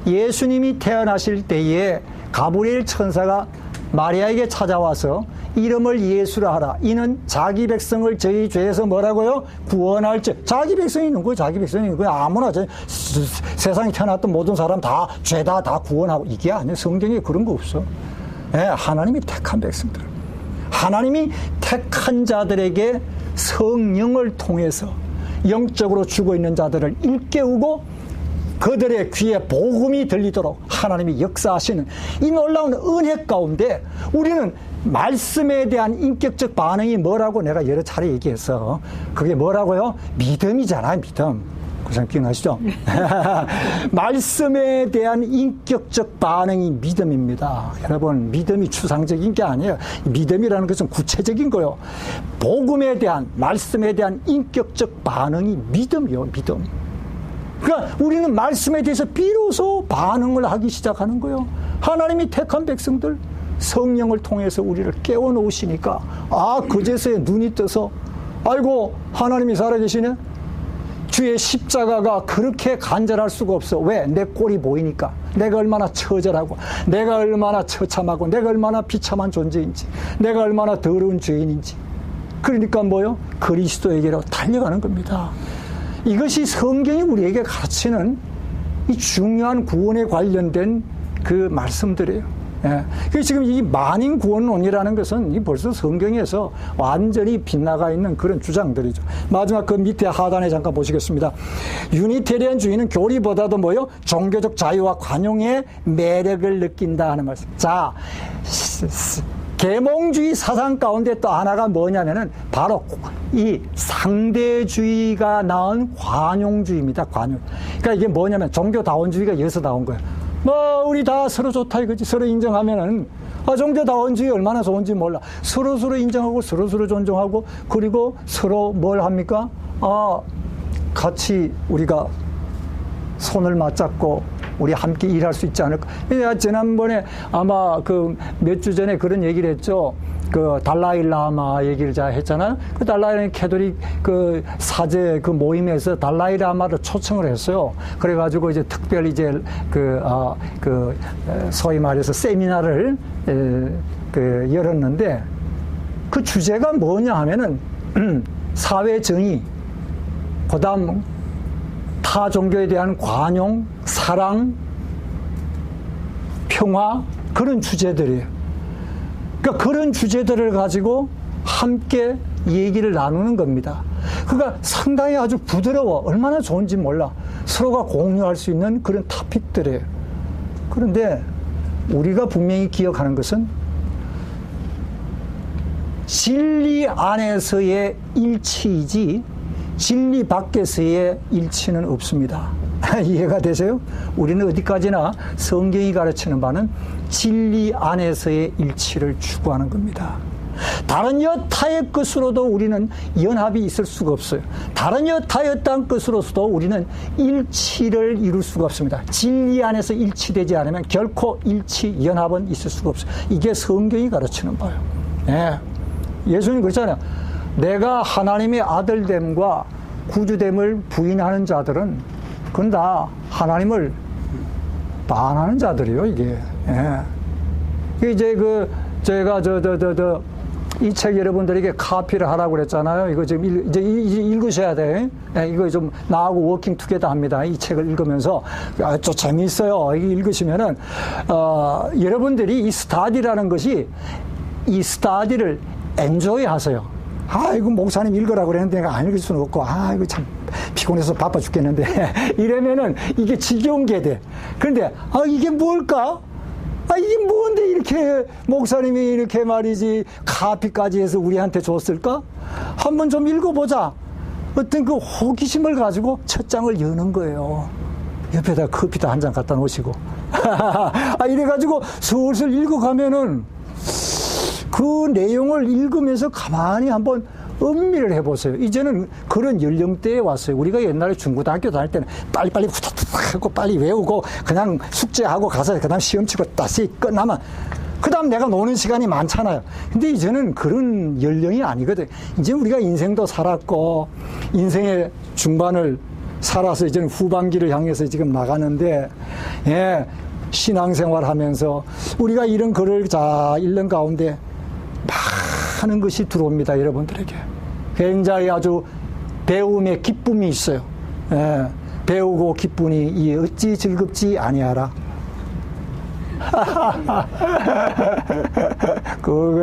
예수님이 태어나실 때에 가브리엘 천사가 마리아에게 찾아와서 이름을 예수라 하라. 이는 자기 백성을 저희 죄에서 뭐라고요? 구원할 자. 자기 백성이 누구예요? 자기 백성이 누구예요? 아무나 세상에 태어났던 모든 사람 다 죄다 다 구원하고. 이게 아니에요. 성경에 그런 거 없어. 네, 하나님이 택한 백성들. 하나님이 택한 자들에게 성령을 통해서 영적으로 죽어 있는 자들을 일깨우고 그들의 귀에 복음이 들리도록 하나님이 역사하시는 이 놀라운 은혜 가운데 우리는 말씀에 대한 인격적 반응이 뭐라고 내가 여러 차례 얘기해서 그게 뭐라고요? 믿음이잖아요, 믿음. 그래서 기억나시죠? 말씀에 대한 인격적 반응이 믿음입니다. 여러분, 믿음이 추상적인 게 아니에요. 믿음이라는 것은 구체적인 거예요. 복음에 대한, 말씀에 대한 인격적 반응이 믿음이요, 믿음. 그러니까 우리는 말씀에 대해서 비로소 반응을 하기 시작하는 거예요. 하나님이 택한 백성들, 성령을 통해서 우리를 깨워놓으시니까, 그제서야 눈이 떠서, 아이고, 하나님이 살아계시네? 주의 십자가가 그렇게 간절할 수가 없어. 왜? 내 꼴이 보이니까. 내가 얼마나 처절하고, 내가 얼마나 처참하고, 내가 얼마나 비참한 존재인지, 내가 얼마나 더러운 죄인인지. 그러니까 뭐요? 그리스도에게로 달려가는 겁니다. 이것이 성경이 우리에게 가르치는 이 중요한 구원에 관련된 그 말씀들이에요. 예. 그래서 지금 이 만인 구원론이라는 것은 이 벌써 성경에서 완전히 빗나가 있는 그런 주장들이죠. 마지막 그 밑에 하단에 잠깐 보시겠습니다. 유니테리안주의는 교리보다도 뭐요? 종교적 자유와 관용의 매력을 느낀다 하는 말씀. 자, 계몽주의 사상 가운데 또 하나가 뭐냐면은 바로 이 상대주의가 낳은 관용주의입니다. 관용. 그러니까 이게 뭐냐면 종교다원주의가 여기서 나온 거예요. 우리 다 서로 좋다 이거지. 서로 인정하면은, 종교다원주의 얼마나 좋은지 몰라. 서로 인정하고, 서로 존중하고, 그리고 서로 뭘 합니까? 같이 우리가 손을 맞잡고, 우리 함께 일할 수 있지 않을까. 지난번에 아마 그 몇 주 전에 그런 얘기를 했죠. 그 달라이라마 얘기를 잘 했잖아요. 그 달라이라마 캐톨릭 그 사제 그 모임에서 달라이라마를 초청을 했어요. 그래가지고 이제 특별히 이제 소위 말해서 세미나를 열었는데 그 주제가 뭐냐 하면은 사회 정의, 그다음 타 종교에 대한 관용, 사랑, 평화, 그런 주제들이에요. 그러니까 그런 주제들을 가지고 함께 얘기를 나누는 겁니다. 그러니까 상당히 아주 부드러워. 얼마나 좋은지 몰라. 서로가 공유할 수 있는 그런 토픽들이에요. 그런데 우리가 분명히 기억하는 것은 진리 안에서의 일치이지 진리 밖에서의 일치는 없습니다. 이해가 되세요? 우리는 어디까지나 성경이 가르치는 바는 진리 안에서의 일치를 추구하는 겁니다. 다른 여타의 것으로도 우리는 연합이 있을 수가 없어요. 다른 여타의 땅 것으로서도 우리는 일치를 이룰 수가 없습니다. 진리 안에서 일치되지 않으면 결코 일치, 연합은 있을 수가 없어요. 이게 성경이 가르치는 바예요. 네. 예수님 그렇잖아요. 내가 하나님의 아들됨과 구주됨을 부인하는 자들은 그건 다 하나님을 반하는 자들이요, 이게. 예. 이제 제가 이 책 여러분들에게 카피를 하라고 그랬잖아요. 이거 지금 이제 읽으셔야 돼. 예, 이거 좀 나하고 워킹 투게더 합니다. 이 책을 읽으면서 좀 재미있어요. 이거 읽으시면은 여러분들이 이 스타디라는 것이 이 스타디를 엔조이 하세요. 이거 목사님 읽으라고 그랬는데 내가 안 읽을 수는 없고, 이거 참 피곤해서 바빠 죽겠는데. 이러면은 이게 지겨운 게 돼. 그런데, 이게 뭘까? 이게 뭔데 이렇게 목사님이 이렇게 말이지 카피까지 해서 우리한테 줬을까? 한번 좀 읽어보자. 어떤 그 호기심을 가지고 첫 장을 여는 거예요. 옆에다 커피도 한 잔 갖다 놓으시고. 이래가지고 슬슬 읽어가면은 그 내용을 읽으면서 가만히 한번 음미를 해보세요. 이제는 그런 연령대에 왔어요. 우리가 옛날에 중고등학교 다닐 때는 빨리빨리 후다닥 하고 빨리 외우고 그냥 숙제하고 가서 그 다음 시험 치고 다시 끝나면 그 다음 내가 노는 시간이 많잖아요. 근데 이제는 그런 연령이 아니거든. 이제 우리가 인생도 살았고 인생의 중반을 살아서 이제는 후반기를 향해서 지금 나가는데, 예, 신앙생활 하면서 우리가 이런 글을 읽는 가운데 많은 것이 들어옵니다, 여러분들에게. 굉장히 아주 배움의 기쁨이 있어요. 예, 배우고 기쁘니 이 어찌 즐겁지 아니하라.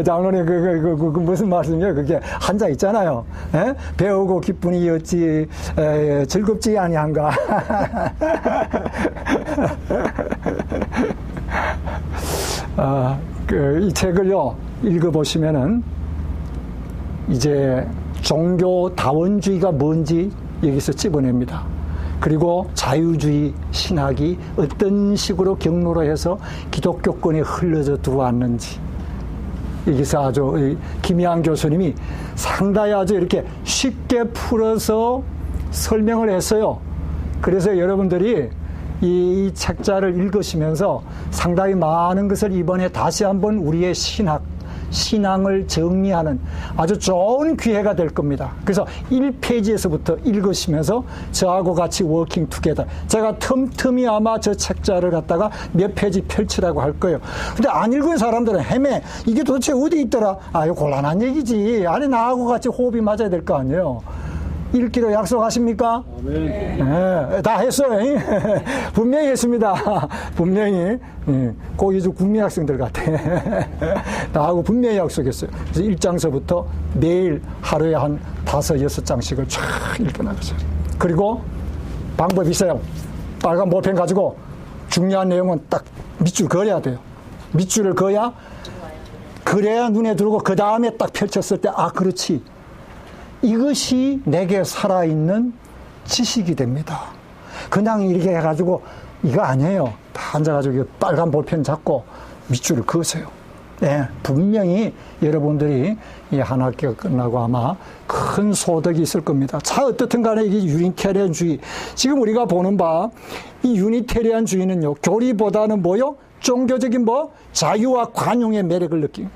장로님, 무슨 말씀이에요? 그게 한자 있잖아요. 에? 배우고 기쁜이 어찌, 즐겁지 아니한가. 이 책을요, 읽어보시면은, 이제 종교다원주의가 뭔지 여기서 찝어냅니다. 그리고 자유주의 신학이 어떤 식으로 경로로 해서 기독교권에 흘러져 들어왔는지 여기서 아주 김희양 교수님이 상당히 아주 이렇게 쉽게 풀어서 설명을 했어요. 그래서 여러분들이 이 책자를 읽으시면서 상당히 많은 것을 이번에 다시 한번 우리의 신앙을 정리하는 아주 좋은 기회가 될 겁니다. 그래서 1페이지에서부터 읽으시면서 저하고 같이 워킹 투게더. 제가 틈틈이 아마 저 책자를 갖다가 몇 페이지 펼치라고 할 거예요. 근데 안 읽은 사람들은 헤매. 이게 도대체 어디 있더라? 이거 곤란한 얘기지. 아니, 나하고 같이 호흡이 맞아야 될 거 아니에요. 읽기로 약속하십니까? 네, 다 했어요. 분명히 했습니다. 분명히. 거기 국민 학생들 같아. 나하고 분명히 약속했어요. 그래서 1장서부터 매일 하루에 한 5, 6장씩을 쫙 읽어나갔어요. 그리고 방법이 있어요. 빨간 볼펜 가지고 중요한 내용은 딱 밑줄 그어야 돼요. 밑줄을 그래야 눈에 들고 그 다음에 딱 펼쳤을 때 그렇지. 이것이 내게 살아있는 지식이 됩니다. 그냥 이렇게 해가지고 이거 아니에요. 다 앉아가지고 빨간 볼펜 잡고 밑줄을 그으세요. 네, 분명히 여러분들이 이 한 학기가 끝나고 아마 큰 소득이 있을 겁니다. 자, 어떻든 간에 이게 유니테리안주의. 지금 우리가 보는 바 이 유니테리안주의는요, 교리보다는 뭐요? 종교적인 자유와 관용의 매력을 느끼고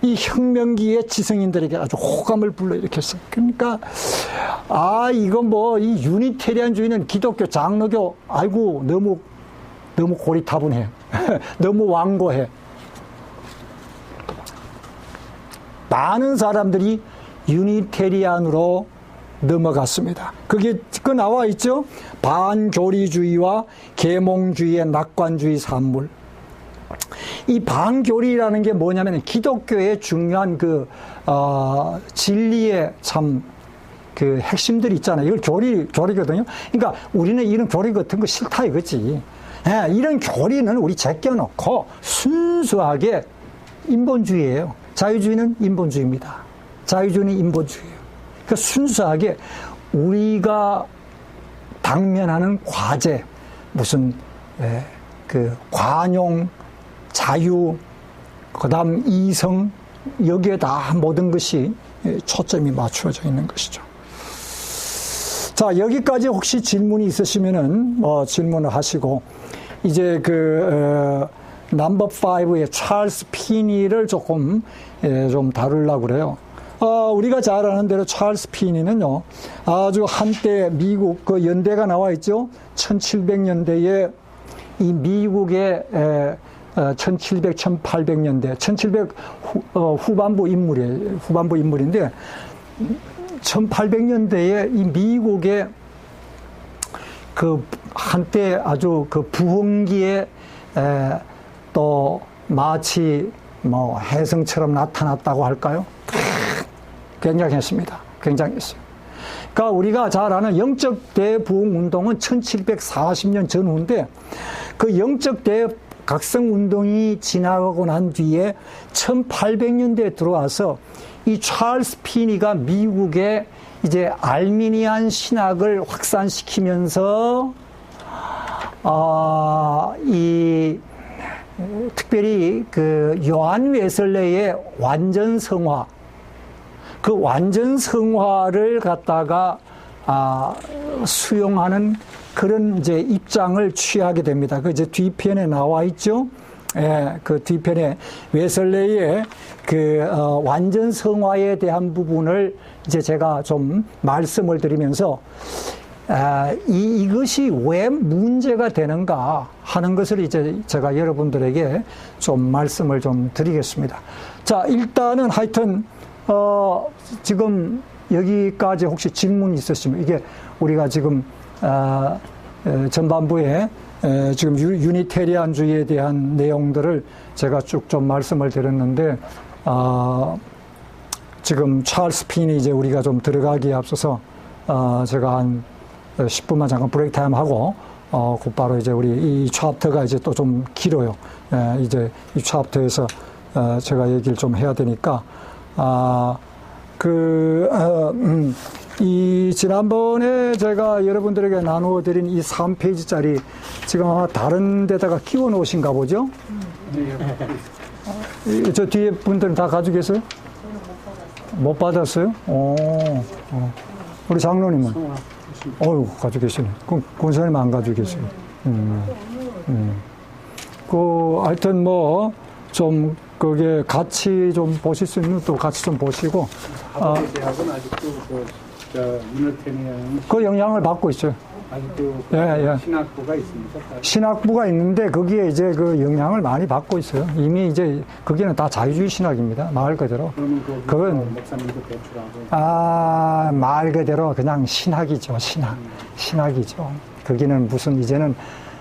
이 혁명기의 지성인들에게 아주 호감을 불러일으켰어요. 그러니까, 이건 이 유니테리안주의는 기독교, 장로교, 아이고, 너무 고리타분해. 너무 완고해. 많은 사람들이 유니테리안으로 넘어갔습니다. 그거 나와 있죠? 반교리주의와 계몽주의의 낙관주의 산물. 이 반교리라는 게 뭐냐면 기독교의 중요한 진리의 핵심들이 있잖아요. 이걸 교리거든요. 그러니까 우리는 이런 교리 같은 거 싫다 이거지. 이런 교리는 우리 제껴놓고 순수하게 인본주의예요. 자유주의는 인본주의입니다. 자유주의는 인본주의예요. 그러니까 순수하게 우리가 당면하는 과제, 무슨 관용, 자유, 그다음 이성, 여기에 다 모든 것이 초점이 맞추어져 있는 것이죠. 자, 여기까지 혹시 질문이 있으시면은 질문을 하시고 이제 넘버 5의 찰스 피니를 좀 다루려고 그래요. 우리가 잘 아는 대로 찰스 피니는요, 아주 한때 미국 연대가 나와 있죠. 1700년대에 이 미국의 1700, 1800년대, 1700 후반부 인물인데 1800년대에 이 미국의 한때 아주 부흥기에 또 마치 혜성처럼 나타났다고 할까요? 굉장했습니다. 굉장했어요. 그러니까 우리가 잘 아는 영적 대부흥 운동은 1740년 전후인데 그 영적 대각성 운동이 지나가고 난 뒤에 1800년대에 들어와서 이 찰스 피니가 미국의 이제 알미니안 신학을 확산시키면서 특별히 요한 웨슬레의 완전 성화, 그 완전 성화를 갖다가 수용하는 그런 이제 입장을 취하게 됩니다. 그 이제 뒤편에 나와 있죠. 예, 그 뒤편에 웨슬레의 완전 성화에 대한 부분을 이제 제가 좀 말씀을 드리면서 이것이 왜 문제가 되는가 하는 것을 이제 제가 여러분들에게 좀 말씀을 좀 드리겠습니다. 자, 일단은 하여튼 지금 여기까지 혹시 질문이 있으시면 이게 우리가 지금 전반부에 지금 유니테리안주의에 대한 내용들을 제가 쭉 좀 말씀을 드렸는데, 지금 찰스 핀이 이제 우리가 좀 들어가기에 앞서서, 제가 한 10분만 잠깐 브레이크 타임 하고, 곧바로 이제 우리 이 챕터가 이제 또 좀 길어요. 이제 이 챕터에서, 제가 얘기를 좀 해야 되니까, 이 지난번에 제가 여러분들에게 나누어 드린 이 3페이지짜리 지금 아마 다른 데다가 끼워 놓으신가 보죠? 저 뒤에 분들은 다 가지고 계세요? 못 받았어요? 우리 장로님은? 가지고 계시네. 그럼 권사님 안 가지고 계세요. 하여튼 좀, 그게 같이 좀 보실 수 있는 또 같이 좀 보시고. 하버드 대학은 아직도 그 영향을 받고 있어요. 아직도 신학부가 있습니까? 신학부가 있는데 거기에 이제 그 영향을 많이 받고 있어요. 이미 이제 거기는 다 자유주의 신학입니다. 말 그대로. 그건 목사님도 배출하고. 말 그대로 그냥 신학이죠. 신학이죠. 거기는 무슨 이제는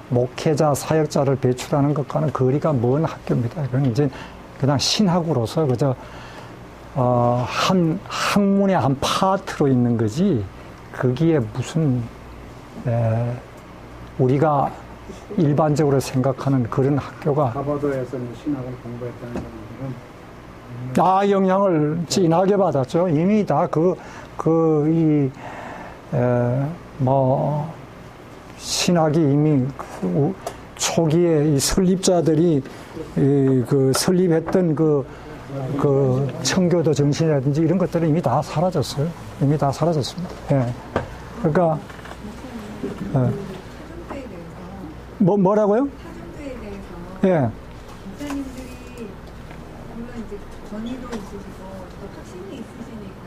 목회자, 사역자를 배출하는 것과는 거리가 먼 학교입니다. 그건 이제 그냥 신학으로서 그저 한 학문의 한 파트로 있는 거지, 거기에 무슨, 우리가 일반적으로 생각하는 그런 학교가. 하버드에서는 신학을 공부했다는 사람들은. 영향을 진하게 받았죠. 이미 다 신학이 이미 초기에 이 설립자들이 설립했던 그 청교도 정신이라든지 이런 것들은 이미 다 사라졌어요. 이미 다 사라졌습니다. 그러니까 뭐라고요? 타종교에 대해서 예. 목사님들이 물론 이제 권위도 있으시고 또 확신이 있으시니까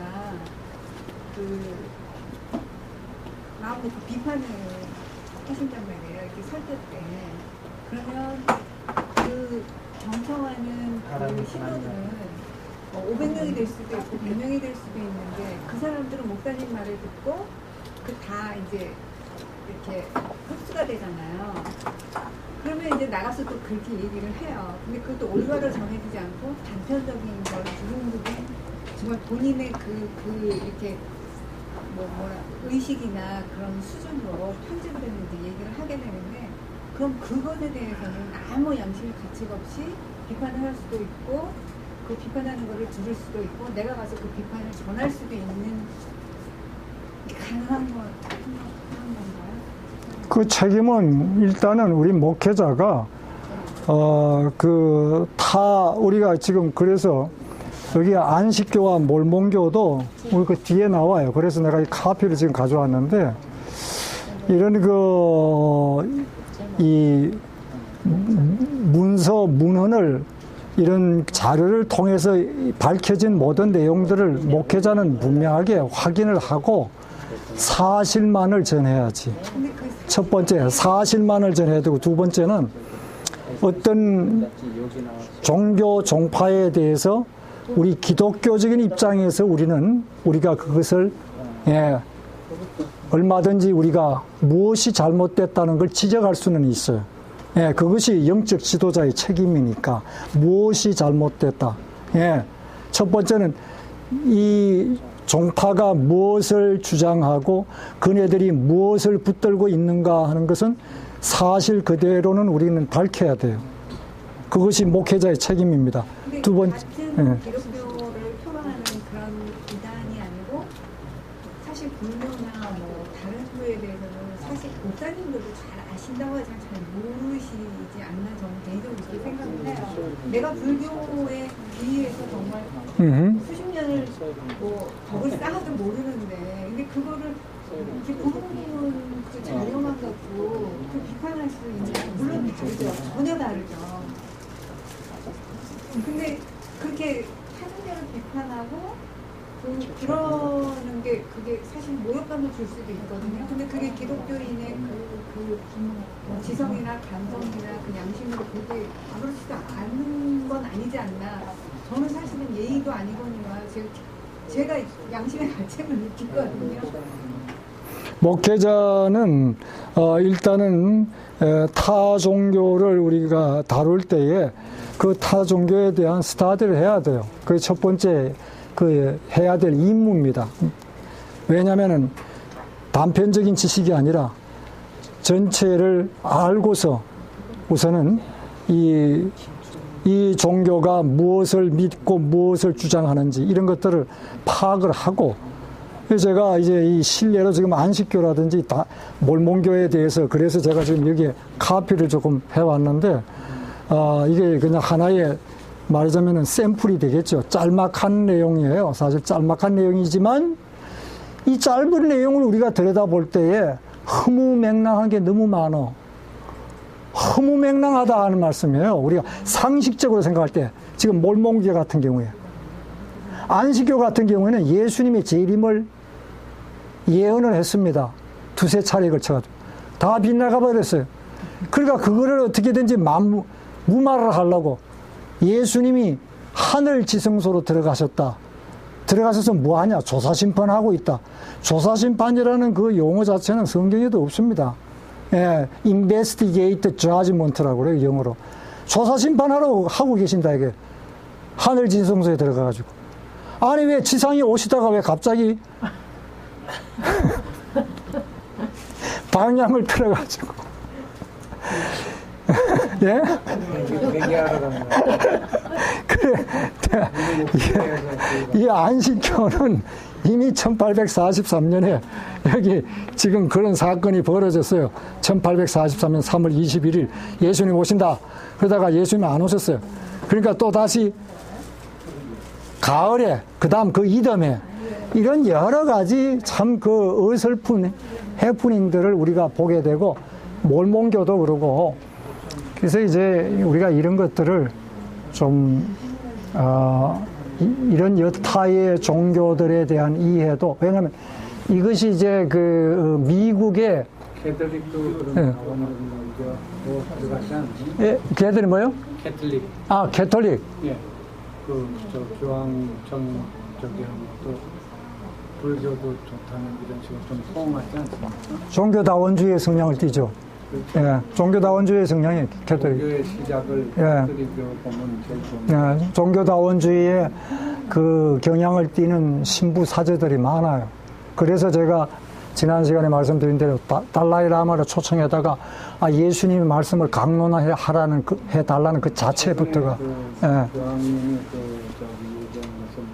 마음으로 비판을 하신단 말이에요. 이렇게 설득 때. 그러면 경청하는 신도는 500명이 될 수도 있고 100명이 될 수도 있는데 그 사람들은 목사님 말을 듣고 다 이제 이렇게 흡수가 되잖아요. 그러면 이제 나가서 또 그렇게 얘기를 해요. 근데 그것도 올바로 정해지지 않고 단편적인 걸 두근두근 정말 본인의 이렇게 의식이나 그런 수준으로 편집을 했는지 얘기를 하게 되는데, 그럼 그것에 대해서는 아무 양심의 가치가 없이 비판을 할 수도 있고, 그 비판하는 거를 들을 수도 있고, 내가 가서 그 비판을 전할 수도 있는 게 가능한 건가요? 그 책임은 일단은 우리 목회자가 우리가 지금 그래서 여기 안식교와 몰몬교도 우리 그 뒤에 나와요. 그래서 내가 이 카피를 지금 가져왔는데, 이런 이 문헌을 이런 자료를 통해서 밝혀진 모든 내용들을 목회자는 분명하게 확인을 하고 사실만을 전해야지. 첫 번째, 사실만을 전해야 되고, 두 번째는 어떤 종교, 종파에 대해서 우리 기독교적인 입장에서 우리가 그것을, 얼마든지 우리가 무엇이 잘못됐다는 걸 지적할 수는 있어요. 그것이 영적 지도자의 책임이니까. 무엇이 잘못됐다. 첫 번째는 이 종파가 무엇을 주장하고 그네들이 무엇을 붙들고 있는가 하는 것은 사실 그대로는 우리는 밝혀야 돼요. 그것이 목회자의 책임입니다. 두 번째, 같은 기독교를 표방하는 그런 이단이 아니고, 사실 불교나 다른 교에 대해서는 사실 목사님들도 잘 아신다고 하지만 잘 모르시지 않나, 저는 개인적으로 그렇게 생각을 해요. 내가 불교에 비해서 정말 수십 년을 덕을 쌓아도 모르는데, 근데 그거를 이렇게 부분은 그 자료만 갖고 비판할 수 있는, 물론 다르죠. 전혀 다르죠. 근데 그렇게 타종교를 비판하고 그러는 게 그게 사실 모욕감을 줄 수도 있거든요. 근데 그게 기독교인의 지성이나 감성이나 그 양심으로 그게 아무렇지도 않은 건 아니지 않나. 저는 사실은 예의도 아니거니와 제가 양심의 가책을 느끼거든요. 목회자는 일단은 타 종교를 우리가 다룰 때에 그 타 종교에 대한 스타디를 해야 돼요. 그게 첫 번째 그 해야 될 임무입니다. 왜냐하면은 단편적인 지식이 아니라 전체를 알고서 우선은 이 종교가 무엇을 믿고 무엇을 주장하는지 이런 것들을 파악을 하고, 제가 이제 이 실례로 지금 안식교라든지 몰몬교에 대해서 그래서 제가 지금 여기에 카피를 조금 해왔는데, 이게 그냥 하나의 말하자면은 샘플이 되겠죠. 짤막한 내용이에요. 사실 짤막한 내용이지만 이 짧은 내용을 우리가 들여다볼 때에 허무맹랑한 게 너무 많아. 허무맹랑하다 하는 말씀이에요. 우리가 상식적으로 생각할 때 지금 몰몬교 같은 경우에, 안식교 같은 경우에는 예수님의 재림을 예언을 했습니다. 두세 차례에 걸쳐가지고 다 빗나가 버렸어요. 그러니까 그거를 어떻게든지 무마를 하려고 예수님이 하늘 지성소로 들어가셨다. 들어가셔서 뭐하냐? 조사심판하고 있다. 조사심판이라는 그 용어 자체는 성경에도 없습니다. 예, investigate judgment라고 그래요, 영어로. 조사심판하러 하고 계신다, 이게. 하늘 지성소에 들어가가지고. 아니, 왜 지상에 오시다가 왜 갑자기 방향을 틀어가지고. 예? 얘기하러 가는 거야. 그래. 이 안식교는 이미 1843년에 여기 지금 그런 사건이 벌어졌어요. 1843년 3월 21일 예수님 오신다. 그러다가 예수님 안 오셨어요. 그러니까 또 다시 가을에, 그 다음 그 이듬해, 이런 여러 가지 참 그 어설픈 해프닝들을 우리가 보게 되고, 몰몬교도 그러고, 그래서 이제 우리가 이런 것들을 좀, 이런 여타의 종교들에 대한 이해도, 왜냐하면 이것이 이제 그 미국의 캐톨릭도 그런 예. 뭐 들어가지 않나요? 예, 걔들이 뭐요? 캐톨릭. 아, 캐톨릭. 예. 교황 저기하고 또 불교도 좋다는 이런 식으로 좀 포함하지 않습니까? 종교다원주의의 성향을 띠죠. 예, 종교다원주의의 성향이 캐톨릭. 종교의 시작을 예. 캐톨릭으로 보면 제일 좋은. 예, 종교다원주의의 그 경향을 띠는 신부 사제들이 많아요. 그래서 제가 지난 시간에 말씀드린 대로 달라이 라마를 초청해다가 예수님의 말씀을 강론하라는 해달라는 그 자체부터가 예. 교황님이 얘기한 것은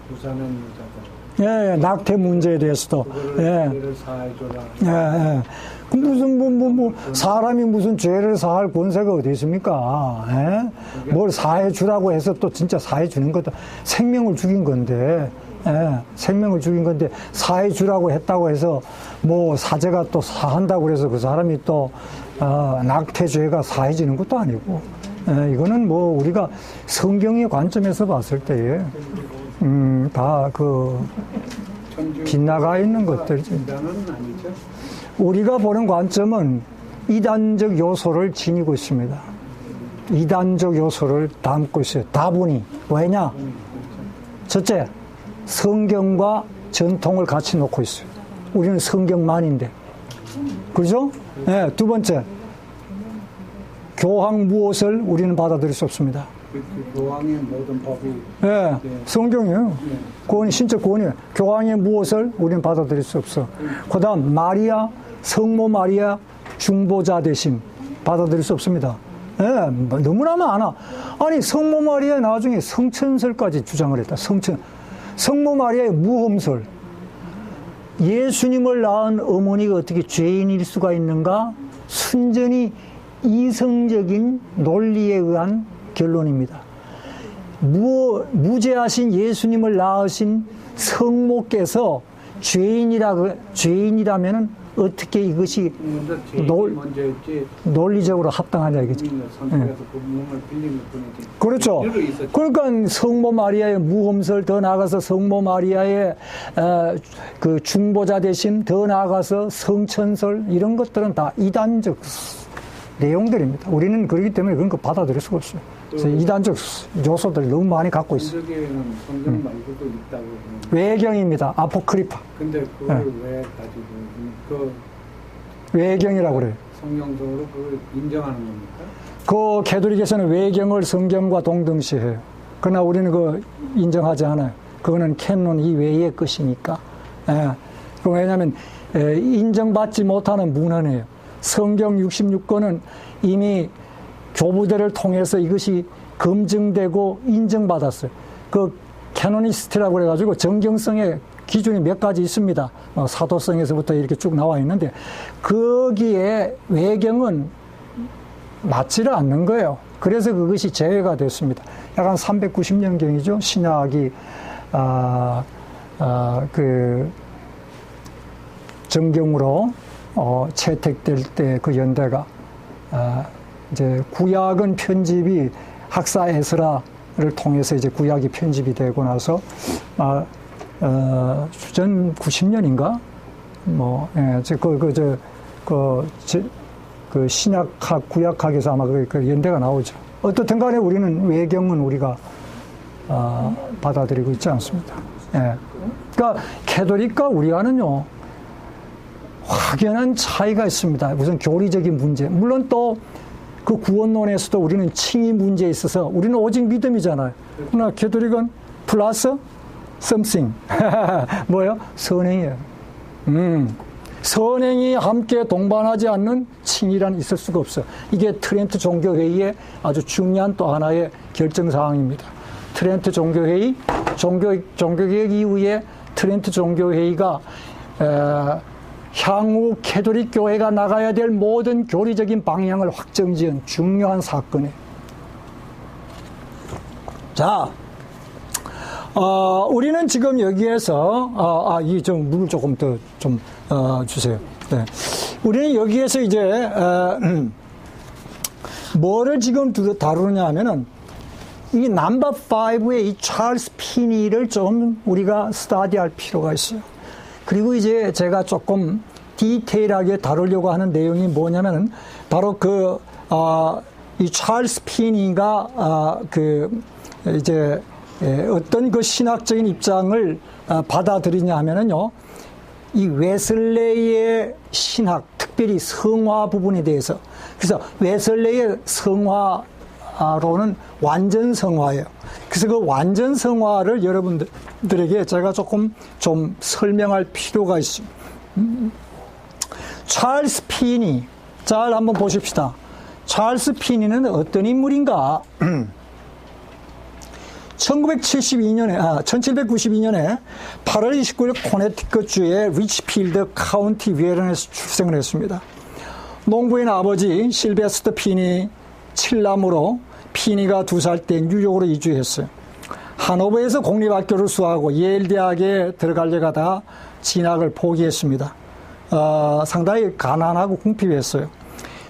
부산은 여자다. 예, 낙태 문제에 대해서도 그거를 사해줘라. 예. 그 무슨 사람이 무슨 죄를 사할 권세가 어디 있습니까? 예? 뭘 사해 주라고 해서 또 진짜 사해 주는 것도 생명을 죽인 건데. 예, 생명을 죽인 건데 사해 주라고 했다고 해서 뭐 사제가 또 사한다고 그래서 그 사람이 또 낙태죄가 사해지는 것도 아니고, 예, 이거는 뭐 우리가 성경의 관점에서 봤을 때에 다 그 빗나가 있는 것들이지. 인간은 아니죠. 우리가 보는 관점은 이단적 요소를 지니고 있습니다. 이단적 요소를 담고 있어요. 다분히. 왜냐? 첫째, 성경과 전통을 같이 놓고 있어요. 우리는 성경만인데. 그죠? 네, 두 번째, 교황 무엇을 우리는 받아들일 수 없습니다. 그 교황의 모든 법이 네, 성경이에요. 구원이, 신적 구원이에요. 교황의 무엇을 우리는 받아들일 수 없어. 그 다음, 마리아, 성모 마리아, 중보자 되심 받아들일 수 없습니다. 네, 너무나 많아. 아니, 성모 마리아 나중에 성천설까지 주장을 했다. 성모 마리아의 무험설. 예수님을 낳은 어머니가 어떻게 죄인일 수가 있는가? 순전히 이성적인 논리에 의한 결론입니다. 무죄하신 예수님을 낳으신 성모께서 죄인이라면은 어떻게 이것이 논리적으로 합당하냐 이거지. 그렇죠. 그러니까 성모 마리아의 무험설, 더 나아가서 성모 마리아의 그 중보자 되심, 더 나아가서 성천설, 이런 것들은 다 이단적 내용들입니다. 우리는 그렇기 때문에 그런 거 받아들일 수가 없어요. 그래서 이단적 요소들 너무 많이 갖고 있어요. 기독교에는 성경 말고도 있다고 그러는데 외경입니다. 아포크리파. 근데 그걸 왜 가지고 그 외경이라고 그래요. 성경적으로 그걸 인정하는 겁니까? 그 캐톨릭에서는 외경을 성경과 동등시해요. 그러나 우리는 그 인정하지 않아요. 그거는 캐논 이외의 것이니까. 예. 왜냐하면 인정받지 못하는 문헌이에요. 성경 66권은 이미 교부들을 통해서 이것이 검증되고 인정받았어요. 그 캐노니스트라고 그래가지고 정경성의 기준이 몇 가지 있습니다. 사도성에서부터 이렇게 쭉 나와 있는데 거기에 외경은 맞지를 않는 거예요. 그래서 그것이 제외가 됐습니다. 약간 390년경이죠. 신약이 그 정경으로 채택될 때 그 연대가 이제 구약은 편집이 학사 에스라를 통해서 이제 구약이 편집이 되고 나서 주전 90년인가 그 신약학 구약학에서 아마 그 연대가 나오죠. 어떻든 간에 우리는 외경은 우리가 받아들이고 있지 않습니다. 예. 그러니까 캐톨릭과 우리와는요 확연한 차이가 있습니다. 우선 교리적인 문제. 물론 또 그 구원론에서도 우리는 칭의 문제에 있어서 우리는 오직 믿음이잖아요. 그러나 캐톨릭은 플러스 something. 뭐요? 선행이에요. 선행이 함께 동반하지 않는 칭의란 있을 수가 없어요. 이게 트렌트 종교회의의 아주 중요한 또 하나의 결정사항입니다. 트렌트 종교회의, 종교개혁 이후에 트렌트 종교회의가 향후 캐톨릭 교회가 나가야 될 모든 교리적인 방향을 확정지은 중요한 사건이에요. 자, 우리는 지금 여기에서 이 좀 물을 조금 더 좀 주세요. 네. 우리는 여기에서 이제 뭐를 지금 다루느냐 하면은 이 넘버 5의 이 찰스 피니를 좀 우리가 스터디할 필요가 있어요. 그리고 이제 제가 조금 디테일하게 다루려고 하는 내용이 뭐냐면은 바로 이 찰스 피니가 이제 어떤 그 신학적인 입장을 받아들이냐 하면은요, 이 웨슬레이의 신학, 특별히 성화 부분에 대해서. 그래서 웨슬레이의 성화로는 완전 성화예요. 그래서 그 완전 성화를 여러분들에게 제가 조금 좀 설명할 필요가 있습니다. 찰스 피니. 잘 한번 보십시다. 찰스 피니는 어떤 인물인가? 1792년에 8월 29일 코네티컷주의 리치필드 카운티 웨런에서 출생을 했습니다. 농부인 아버지 실베스터 피니 7남으로 피니가 2살 때 뉴욕으로 이주했어요. 하노버에서 공립학교를 수학하고 예일 대학에 들어가려고 하다가 진학을 포기했습니다. 상당히 가난하고 궁핍했어요.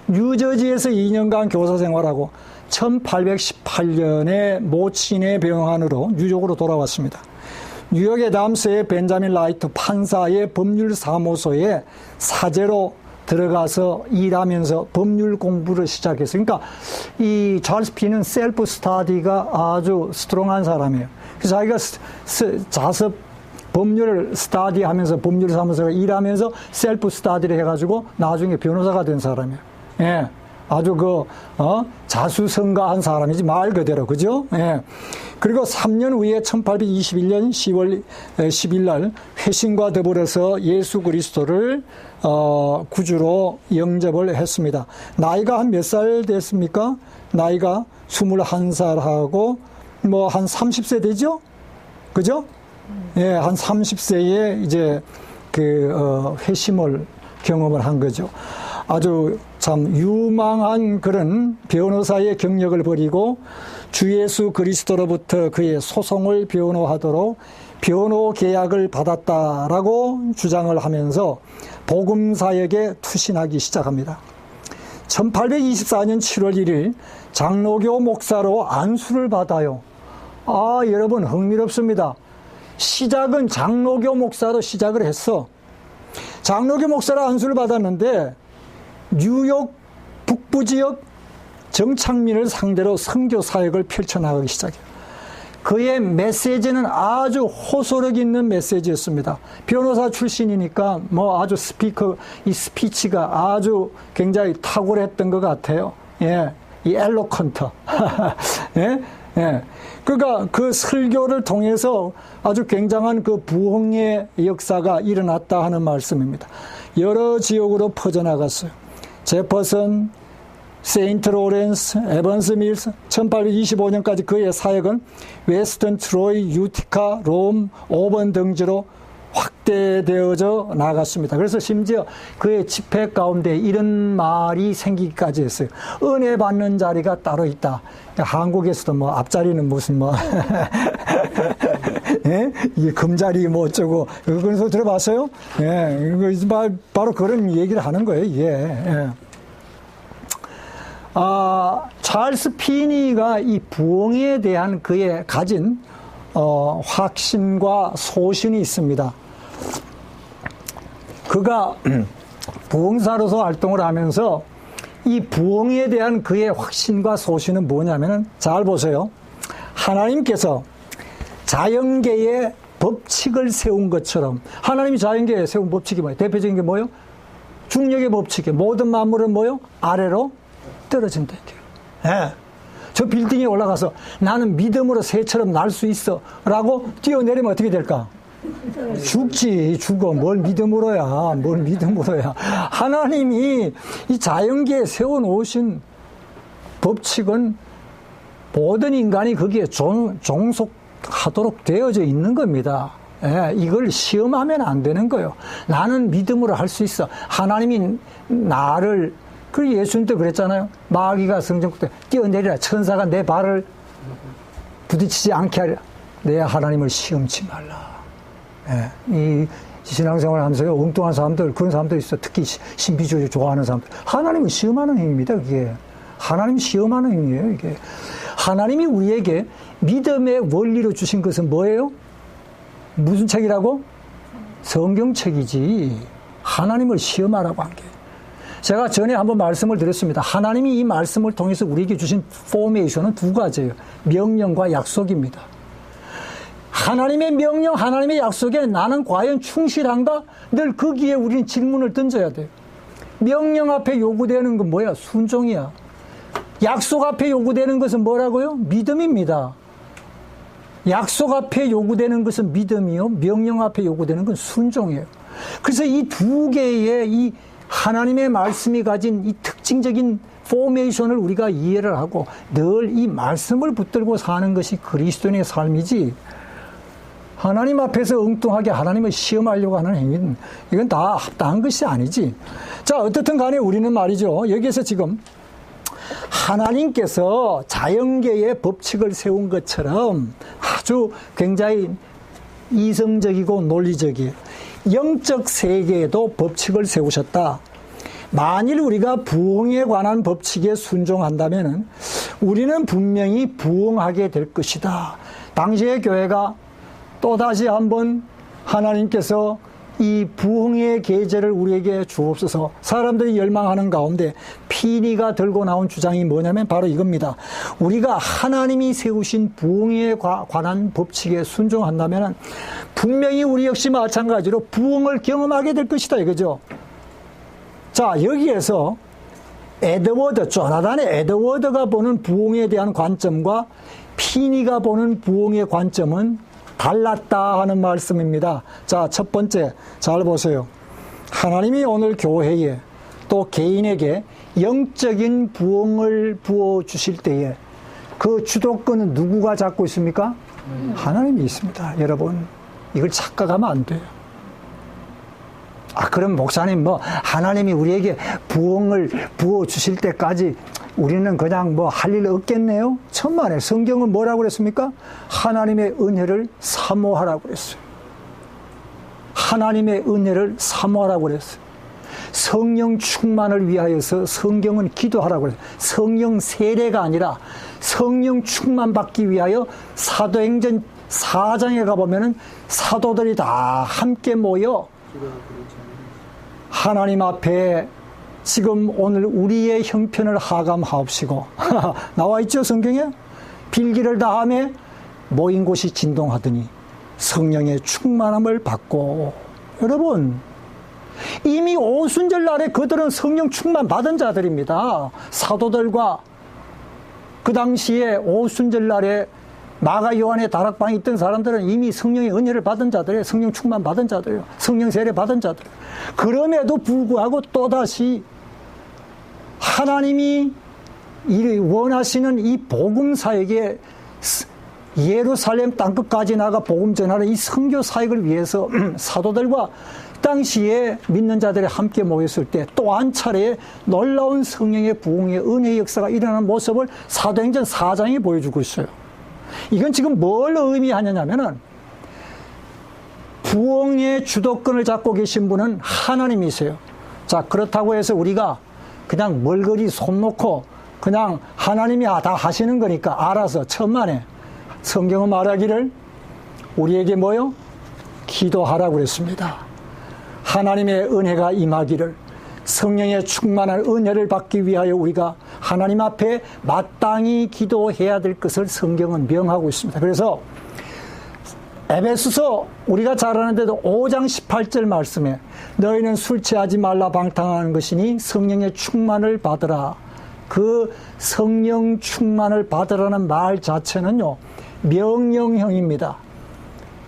뉴저지에서 2년간 교사 생활하고 1818년에 모친의 병환으로 뉴욕으로 돌아왔습니다. 뉴욕의 담스의 벤자민 라이트 판사의 법률사무소에 사제로 들어가서 일하면서 법률 공부를 시작했어요. 그러니까 이 찰스 피는 셀프 스터디가 아주 스트롱한 사람이에요. 그래서 자기가 자습 법률을 스터디하면서 법률사무소에 일하면서 셀프 스터디를 해가지고 나중에 변호사가 된 사람이에요. 예. 아주 자수성가한 사람이지 말 그대로, 그죠? 예. 그리고 3년 후에 1821년 10월 10일 날 회심과 더불어서 예수 그리스도를 구주로 영접을 했습니다. 나이가 한 몇 살 됐습니까? 나이가 21살하고 한 30세 되죠? 그죠? 예, 한 30세에 이제 회심을 경험을 한 거죠. 아주 참 유망한 그런 변호사의 경력을 벌이고 주 예수 그리스도로부터 그의 소송을 변호하도록 변호 계약을 받았다라고 주장을 하면서 복음사역에 투신하기 시작합니다. 1824년 7월 1일 장로교 목사로 안수를 받아요. 여러분 흥미롭습니다. 시작은 장로교 목사로 시작을 했어. 장로교 목사로 안수를 받았는데 뉴욕 북부 지역 정착민을 상대로 선교 사역을 펼쳐나가기 시작해요. 그의 메시지는 아주 호소력 있는 메시지였습니다. 변호사 출신이니까 뭐 아주 이 스피치가 아주 굉장히 탁월했던 것 같아요. 예, 이 엘로컨트. 예, 예. 그러니까 그 설교를 통해서 아주 굉장한 그 부흥의 역사가 일어났다 하는 말씀입니다. 여러 지역으로 퍼져나갔어요. 제퍼슨, 세인트 로렌스, 에번스 밀스, 1825년까지 그의 사역은 웨스턴 트로이, 유티카, 롬, 오번 등지로 확대되어져 나갔습니다. 그래서 심지어 그의 집회 가운데 이런 말이 생기기까지 했어요. 은혜 받는 자리가 따로 있다. 한국에서도 뭐 앞자리는 무슨 뭐 예? 이게 금자리 뭐 어쩌고 그래서 들어봤어요? 예, 이거 바로 그런 얘기를 하는 거예요. 이게. 예. 찰스 피니가 이 부흥에 대한 그의 가진 확신과 소신이 있습니다. 그가 부흥사로서 활동을 하면서 이 부흥에 대한 그의 확신과 소신은 뭐냐면은 잘 보세요. 하나님께서 자연계에 법칙을 세운 것처럼 하나님이 자연계에 세운 법칙이 뭐예요? 대표적인 게 뭐예요? 중력의 법칙이 모든 만물은 뭐예요? 아래로 떨어진다. 예. 저 빌딩에 올라가서 나는 믿음으로 새처럼 날 수 있어 라고 뛰어내리면 어떻게 될까? 죽지. 죽어. 뭘 믿음으로야. 하나님이 이 자연계에 세워놓으신 법칙은 모든 인간이 거기에 종속하도록 되어져 있는 겁니다. 예, 이걸 시험하면 안 되는 거예요. 나는 믿음으로 할 수 있어. 하나님이 나를 그 예수님도 그랬잖아요. 마귀가 성전국 때 뛰어내리라. 천사가 내 발을 부딪히지 않게 하리라. 내 하나님을 시험치 말라. 예, 이 신앙생활 하면서 엉뚱한 사람들, 그런 사람도 있어. 특히 신비주의 좋아하는 사람들. 하나님을 시험하는 힘입니다, 그게. 하나님 시험하는 힘이에요, 이게. 하나님이 우리에게 믿음의 원리로 주신 것은 뭐예요? 무슨 책이라고? 성경책이지. 하나님을 시험하라고 한 게. 제가 전에 한번 말씀을 드렸습니다. 하나님이 이 말씀을 통해서 우리에게 주신 포메이션은 두 가지예요. 명령과 약속입니다. 하나님의 명령, 하나님의 약속에 나는 과연 충실한가? 늘 거기에 우리는 질문을 던져야 돼요. 명령 앞에 요구되는 건 뭐야? 순종이야. 약속 앞에 요구되는 것은 뭐라고요? 믿음입니다. 약속 앞에 요구되는 것은 믿음이요. 명령 앞에 요구되는 건 순종이에요. 그래서 이 두 개의 이 하나님의 말씀이 가진 이 특징적인 포메이션을 우리가 이해를 하고 늘 이 말씀을 붙들고 사는 것이 그리스도인의 삶이지, 하나님 앞에서 엉뚱하게 하나님을 시험하려고 하는 행위는 이건 다 합당한 것이 아니지. 자, 어떻든 간에 우리는 말이죠. 여기에서 지금 하나님께서 자연계의 법칙을 세운 것처럼 아주 굉장히 이성적이고 논리적이에요. 영적 세계에도 법칙을 세우셨다. 만일 우리가 부흥에 관한 법칙에 순종한다면 우리는 분명히 부흥하게 될 것이다. 당시의 교회가 또다시 한번 하나님께서 이 부흥의 계제를 우리에게 주옵소서. 사람들이 열망하는 가운데 피니가 들고 나온 주장이 뭐냐면 바로 이겁니다. 우리가 하나님이 세우신 부흥에 관한 법칙에 순종한다면 분명히 우리 역시 마찬가지로 부흥을 경험하게 될 것이다, 이거죠. 자, 여기에서 조나단의 에드워드가 보는 부흥에 대한 관점과 피니가 보는 부흥의 관점은 달랐다 하는 말씀입니다. 자, 첫 번째, 잘 보세요. 하나님이 오늘 교회에 또 개인에게 영적인 부흥을 부어주실 때에 그 주도권은 누구가 잡고 있습니까? 하나님이 있습니다. 여러분, 이걸 착각하면 안 돼요. 그럼 목사님 하나님이 우리에게 부흥을 부어주실 때까지 우리는 그냥 할 일 없겠네요? 천만에. 성경은 뭐라고 그랬습니까? 하나님의 은혜를 사모하라고 그랬어요. 하나님의 은혜를 사모하라고 그랬어요. 성령 충만을 위하여서 성경은 기도하라고 그랬어요. 성령 세례가 아니라 성령 충만 받기 위하여 사도행전 4장에 가보면은 사도들이 다 함께 모여 하나님 앞에 지금 오늘 우리의 형편을 하감하옵시고 나와 있죠 성경에. 빌기를 다하며 모인 곳이 진동하더니 성령의 충만함을 받고. 여러분 이미 오순절 날에 그들은 성령 충만 받은 자들입니다. 사도들과 그 당시에 오순절 날에 마가 요한의 다락방에 있던 사람들은 이미 성령의 은혜를 받은 자들이에요. 성령 충만 받은 자들이에요. 성령 세례 받은 자들. 그럼에도 불구하고 또다시 하나님이 원하시는 이 복음사역에 예루살렘 땅끝까지 나가 복음 전하는 이 선교 사역을 위해서 사도들과 당시에 믿는 자들이 함께 모였을 때 또 한 차례 놀라운 성령의 부흥의 은혜의 역사가 일어나는 모습을 사도행전 4장이 보여주고 있어요. 이건 지금 뭘 의미하냐면은 부흥의 주도권을 잡고 계신 분은 하나님이세요. 자, 그렇다고 해서 우리가 그냥 멀거리 손 놓고 그냥 하나님이 다 하시는 거니까 알아서 천만에 성경은 말하기를 우리에게 뭐요? 기도하라고 그랬습니다. 하나님의 은혜가 임하기를, 성령의 충만한 은혜를 받기 위하여 우리가 하나님 앞에 마땅히 기도해야 될 것을 성경은 명하고 있습니다. 그래서 에베소서 우리가 잘 아는데도 5장 18절 말씀에 너희는 술 취하지 말라 방탕하는 것이니 성령의 충만을 받으라. 그 성령 충만을 받으라는 말 자체는요, 명령형입니다.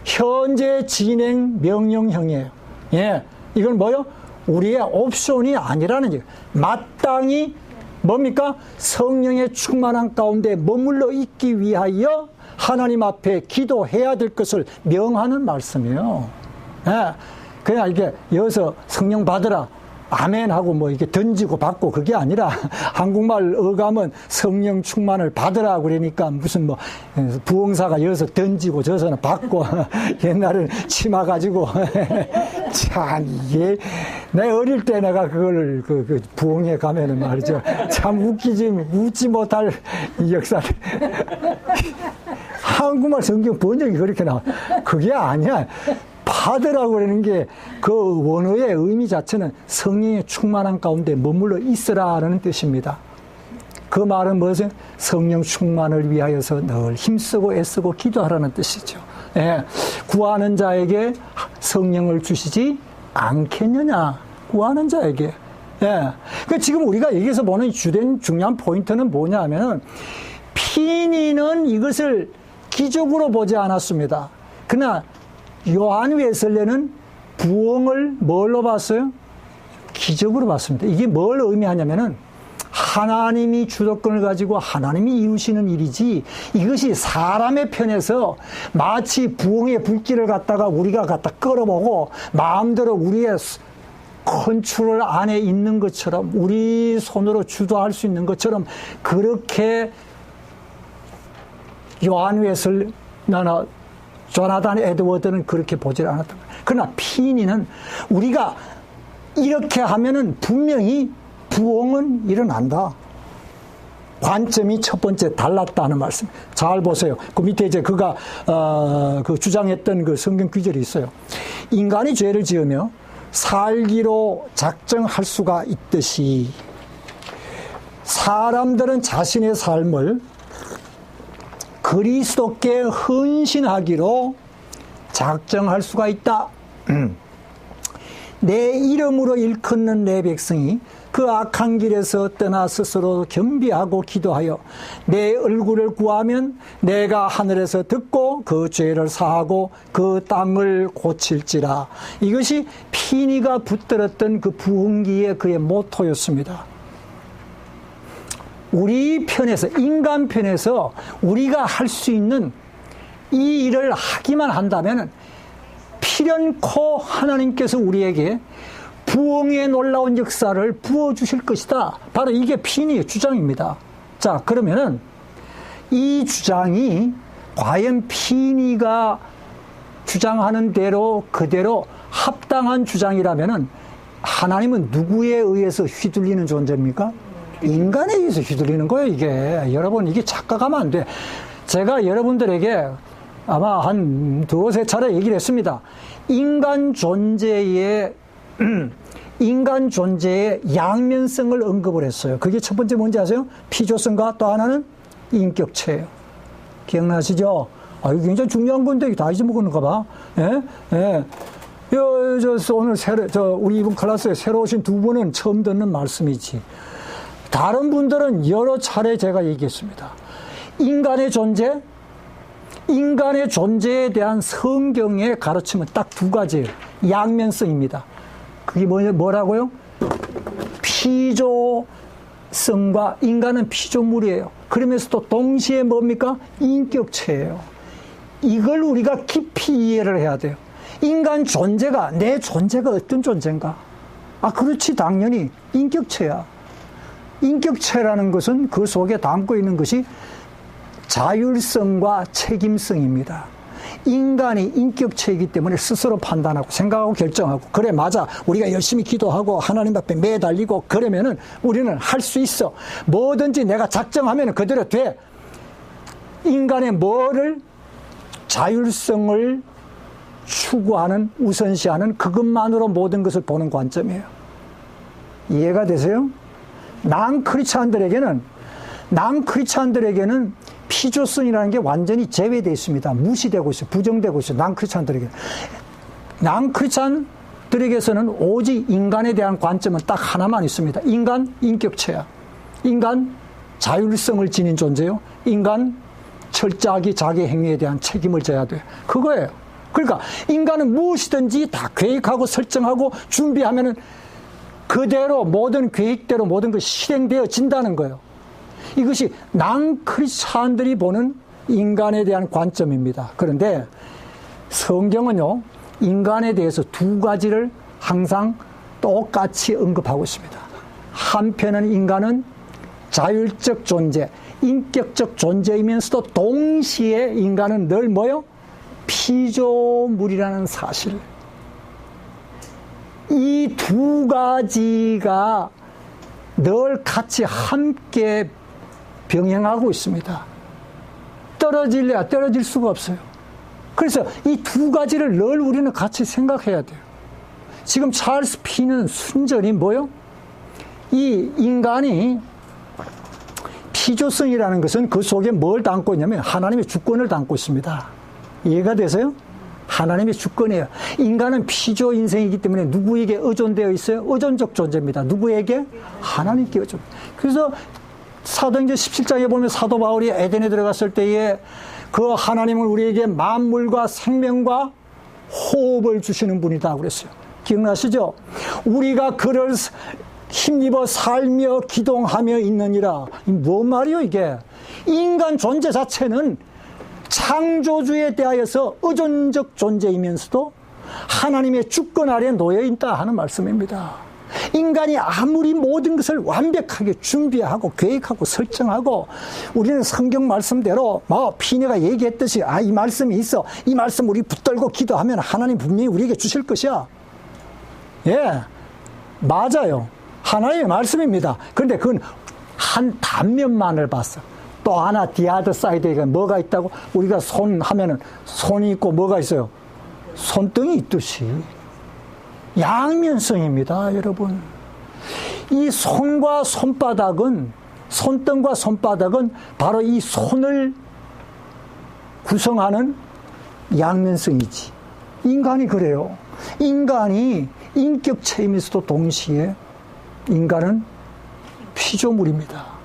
현재 진행 명령형이에요. 예, 이건 뭐요? 우리의 옵션이 아니라는 얘기예요. 마땅히 뭡니까? 성령의 충만한 가운데 머물러 있기 위하여 하나님 앞에 기도해야 될 것을 명하는 말씀이에요. 예, 그냥 이게 여기서 성령 받으라 아멘 하고 뭐 이렇게 던지고 받고 그게 아니라 한국말 어감은 성령 충만을 받으라 그러니까 무슨 뭐 부흥사가 여기서 던지고 저기서는 받고 옛날에는 치마 가지고 참 이게 내 어릴 때 내가 그걸 그 부흥회 가면은 말이죠 참 웃지 못할 이 역사를 한국말 성경 번역이 그렇게 나와. 그게 아니야. 받으라고 그러는 게 그 원어의 의미 자체는 성령의 충만한 가운데 머물러 있으라는 뜻입니다. 그 말은 무엇이요? 성령 충만을 위하여서 늘 힘쓰고 애쓰고 기도하라는 뜻이죠. 예, 구하는 자에게 성령을 주시지 않겠느냐. 구하는 자에게. 예, 그 지금 우리가 여기서 보는 주된 중요한 포인트는 뭐냐 하면은 피니는 이것을 기적으로 보지 않았습니다. 그러나 요한 웨슬레는 부흥을 뭘로 봤어요? 기적으로 봤습니다. 이게 뭘 의미하냐면은 하나님이 주도권을 가지고 하나님이 이루시는 일이지 이것이 사람의 편에서 마치 부흥의 불길을 갖다가 우리가 갖다 끌어보고 마음대로 우리의 컨트롤 안에 있는 것처럼 우리 손으로 주도할 수 있는 것처럼 그렇게 요한 웨슬레나 조나단 에드워드는 그렇게 보질 않았던 거예요. 그러나 피니는 우리가 이렇게 하면은 분명히 부흥은 일어난다. 관점이 첫 번째 달랐다는 말씀. 잘 보세요. 그 밑에 이제 그가 그 주장했던 그 성경 구절이 있어요. 인간이 죄를 지으며 살기로 작정할 수가 있듯이 사람들은 자신의 삶을 그리스도께 헌신하기로 작정할 수가 있다. 내 이름으로 일컫는 내 백성이 그 악한 길에서 떠나 스스로 겸비하고 기도하여 내 얼굴을 구하면 내가 하늘에서 듣고 그 죄를 사하고 그 땅을 고칠지라. 이것이 피니가 붙들었던 그 부흥기의 그의 모토였습니다. 우리 편에서, 인간 편에서 우리가 할 수 있는 이 일을 하기만 한다면 필연코 하나님께서 우리에게 부흥의 놀라운 역사를 부어주실 것이다. 바로 이게 피니의 주장입니다. 자, 그러면은 이 주장이 과연 피니가 주장하는 대로 그대로 합당한 주장이라면은 하나님은 누구에 의해서 휘둘리는 존재입니까? 인간에 의해서 휘둘리는 거예요, 이게. 여러분, 이게 착각하면 안 돼. 제가 여러분들에게 아마 한 두세 차례 얘기를 했습니다. 인간 존재의 인간 존재의 양면성을 언급을 했어요. 그게 첫 번째 뭔지 아세요? 피조성과 또 하나는 인격체예요. 기억나시죠? 아, 이거 굉장히 중요한 건데 다 잊어먹었는가 봐. 예? 예. 오늘 우리 이번 클래스에 새로 오신 두 분은 처음 듣는 말씀이지. 다른 분들은 여러 차례 제가 얘기했습니다. 인간의 존재에 대한 성경의 가르침은 딱 두 가지예요. 양면성입니다. 그게 뭐라고요? 피조성과 인간은 피조물이에요. 그러면서도 동시에 뭡니까? 인격체예요. 이걸 우리가 깊이 이해를 해야 돼요. 인간 존재가, 내 존재가 어떤 존재인가? 아, 그렇지, 당연히 인격체야. 인격체라는 것은 그 속에 담고 있는 것이 자율성과 책임성입니다. 인간이 인격체이기 때문에 스스로 판단하고 생각하고 결정하고, 그래, 맞아, 우리가 열심히 기도하고 하나님 앞에 매달리고 그러면은 우리는 할 수 있어. 뭐든지 내가 작정하면 그대로 돼. 인간의 자율성을 추구하는, 우선시하는 그것만으로 모든 것을 보는 관점이에요. 이해가 되세요? 낭크리스찬들에게는 피조성이라는 게 완전히 제외되어 있습니다. 무시되고 있어요. 부정되고 있어요. 낭크리스찬들에게서는 오직 인간에 대한 관점은 딱 하나만 있습니다. 인간 인격체야. 인간 자율성을 지닌 존재요. 인간 철저하게 자기 행위에 대한 책임을 져야 돼요. 그거예요. 그러니까 인간은 무엇이든지 다 계획하고 설정하고 준비하면은 그대로 모든 계획대로 모든 것이 실행되어진다는 거예요. 이것이 낭크리스찬들이 보는 인간에 대한 관점입니다. 그런데 성경은요, 인간에 대해서 두 가지를 항상 똑같이 언급하고 있습니다. 한편은 인간은 자율적 존재, 인격적 존재이면서도 동시에 인간은 늘 뭐요? 피조물이라는 사실. 이 두 가지가 늘 같이 함께 병행하고 있습니다. 떨어질래야 떨어질 수가 없어요. 그래서 이 두 가지를 늘 우리는 같이 생각해야 돼요. 지금 찰스 피는 순전히 뭐요? 이 인간이 피조성이라는 것은 그 속에 뭘 담고 있냐면 하나님의 주권을 담고 있습니다. 이해가 되세요? 하나님의 주권이에요. 인간은 피조 인생이기 때문에 누구에게 의존되어 있어요? 의존적 존재입니다. 누구에게? 하나님께 의존. 그래서 사도행전 17장에 보면 사도 바울이 에덴에 들어갔을 때에 그 하나님은 우리에게 만물과 생명과 호흡을 주시는 분이다 그랬어요. 기억나시죠? 우리가 그를 힘입어 살며 기동하며 있느니라. 뭔 말이요 이게? 인간 존재 자체는 창조주에 대하여서 의존적 존재이면서도 하나님의 주권 아래에 놓여있다 하는 말씀입니다. 인간이 아무리 모든 것을 완벽하게 준비하고 계획하고 설정하고 우리는 성경 말씀대로 피네가 얘기했듯이 이 말씀이 있어. 이 말씀 우리 붙들고 기도하면 하나님 분명히 우리에게 주실 것이야. 예, 맞아요. 하나님의 말씀입니다. 그런데 그건 한 단면만을 봤어. 또 하나 디아드 사이드에 뭐가 있다고? 우리가 손 하면은 손이 있고 뭐가 있어요? 손등이 있듯이. 양면성입니다, 여러분. 이 손과 손바닥은, 손등과 손바닥은 바로 이 손을 구성하는 양면성이지. 인간이 그래요. 인간이 인격체이면서도 동시에 인간은 피조물입니다.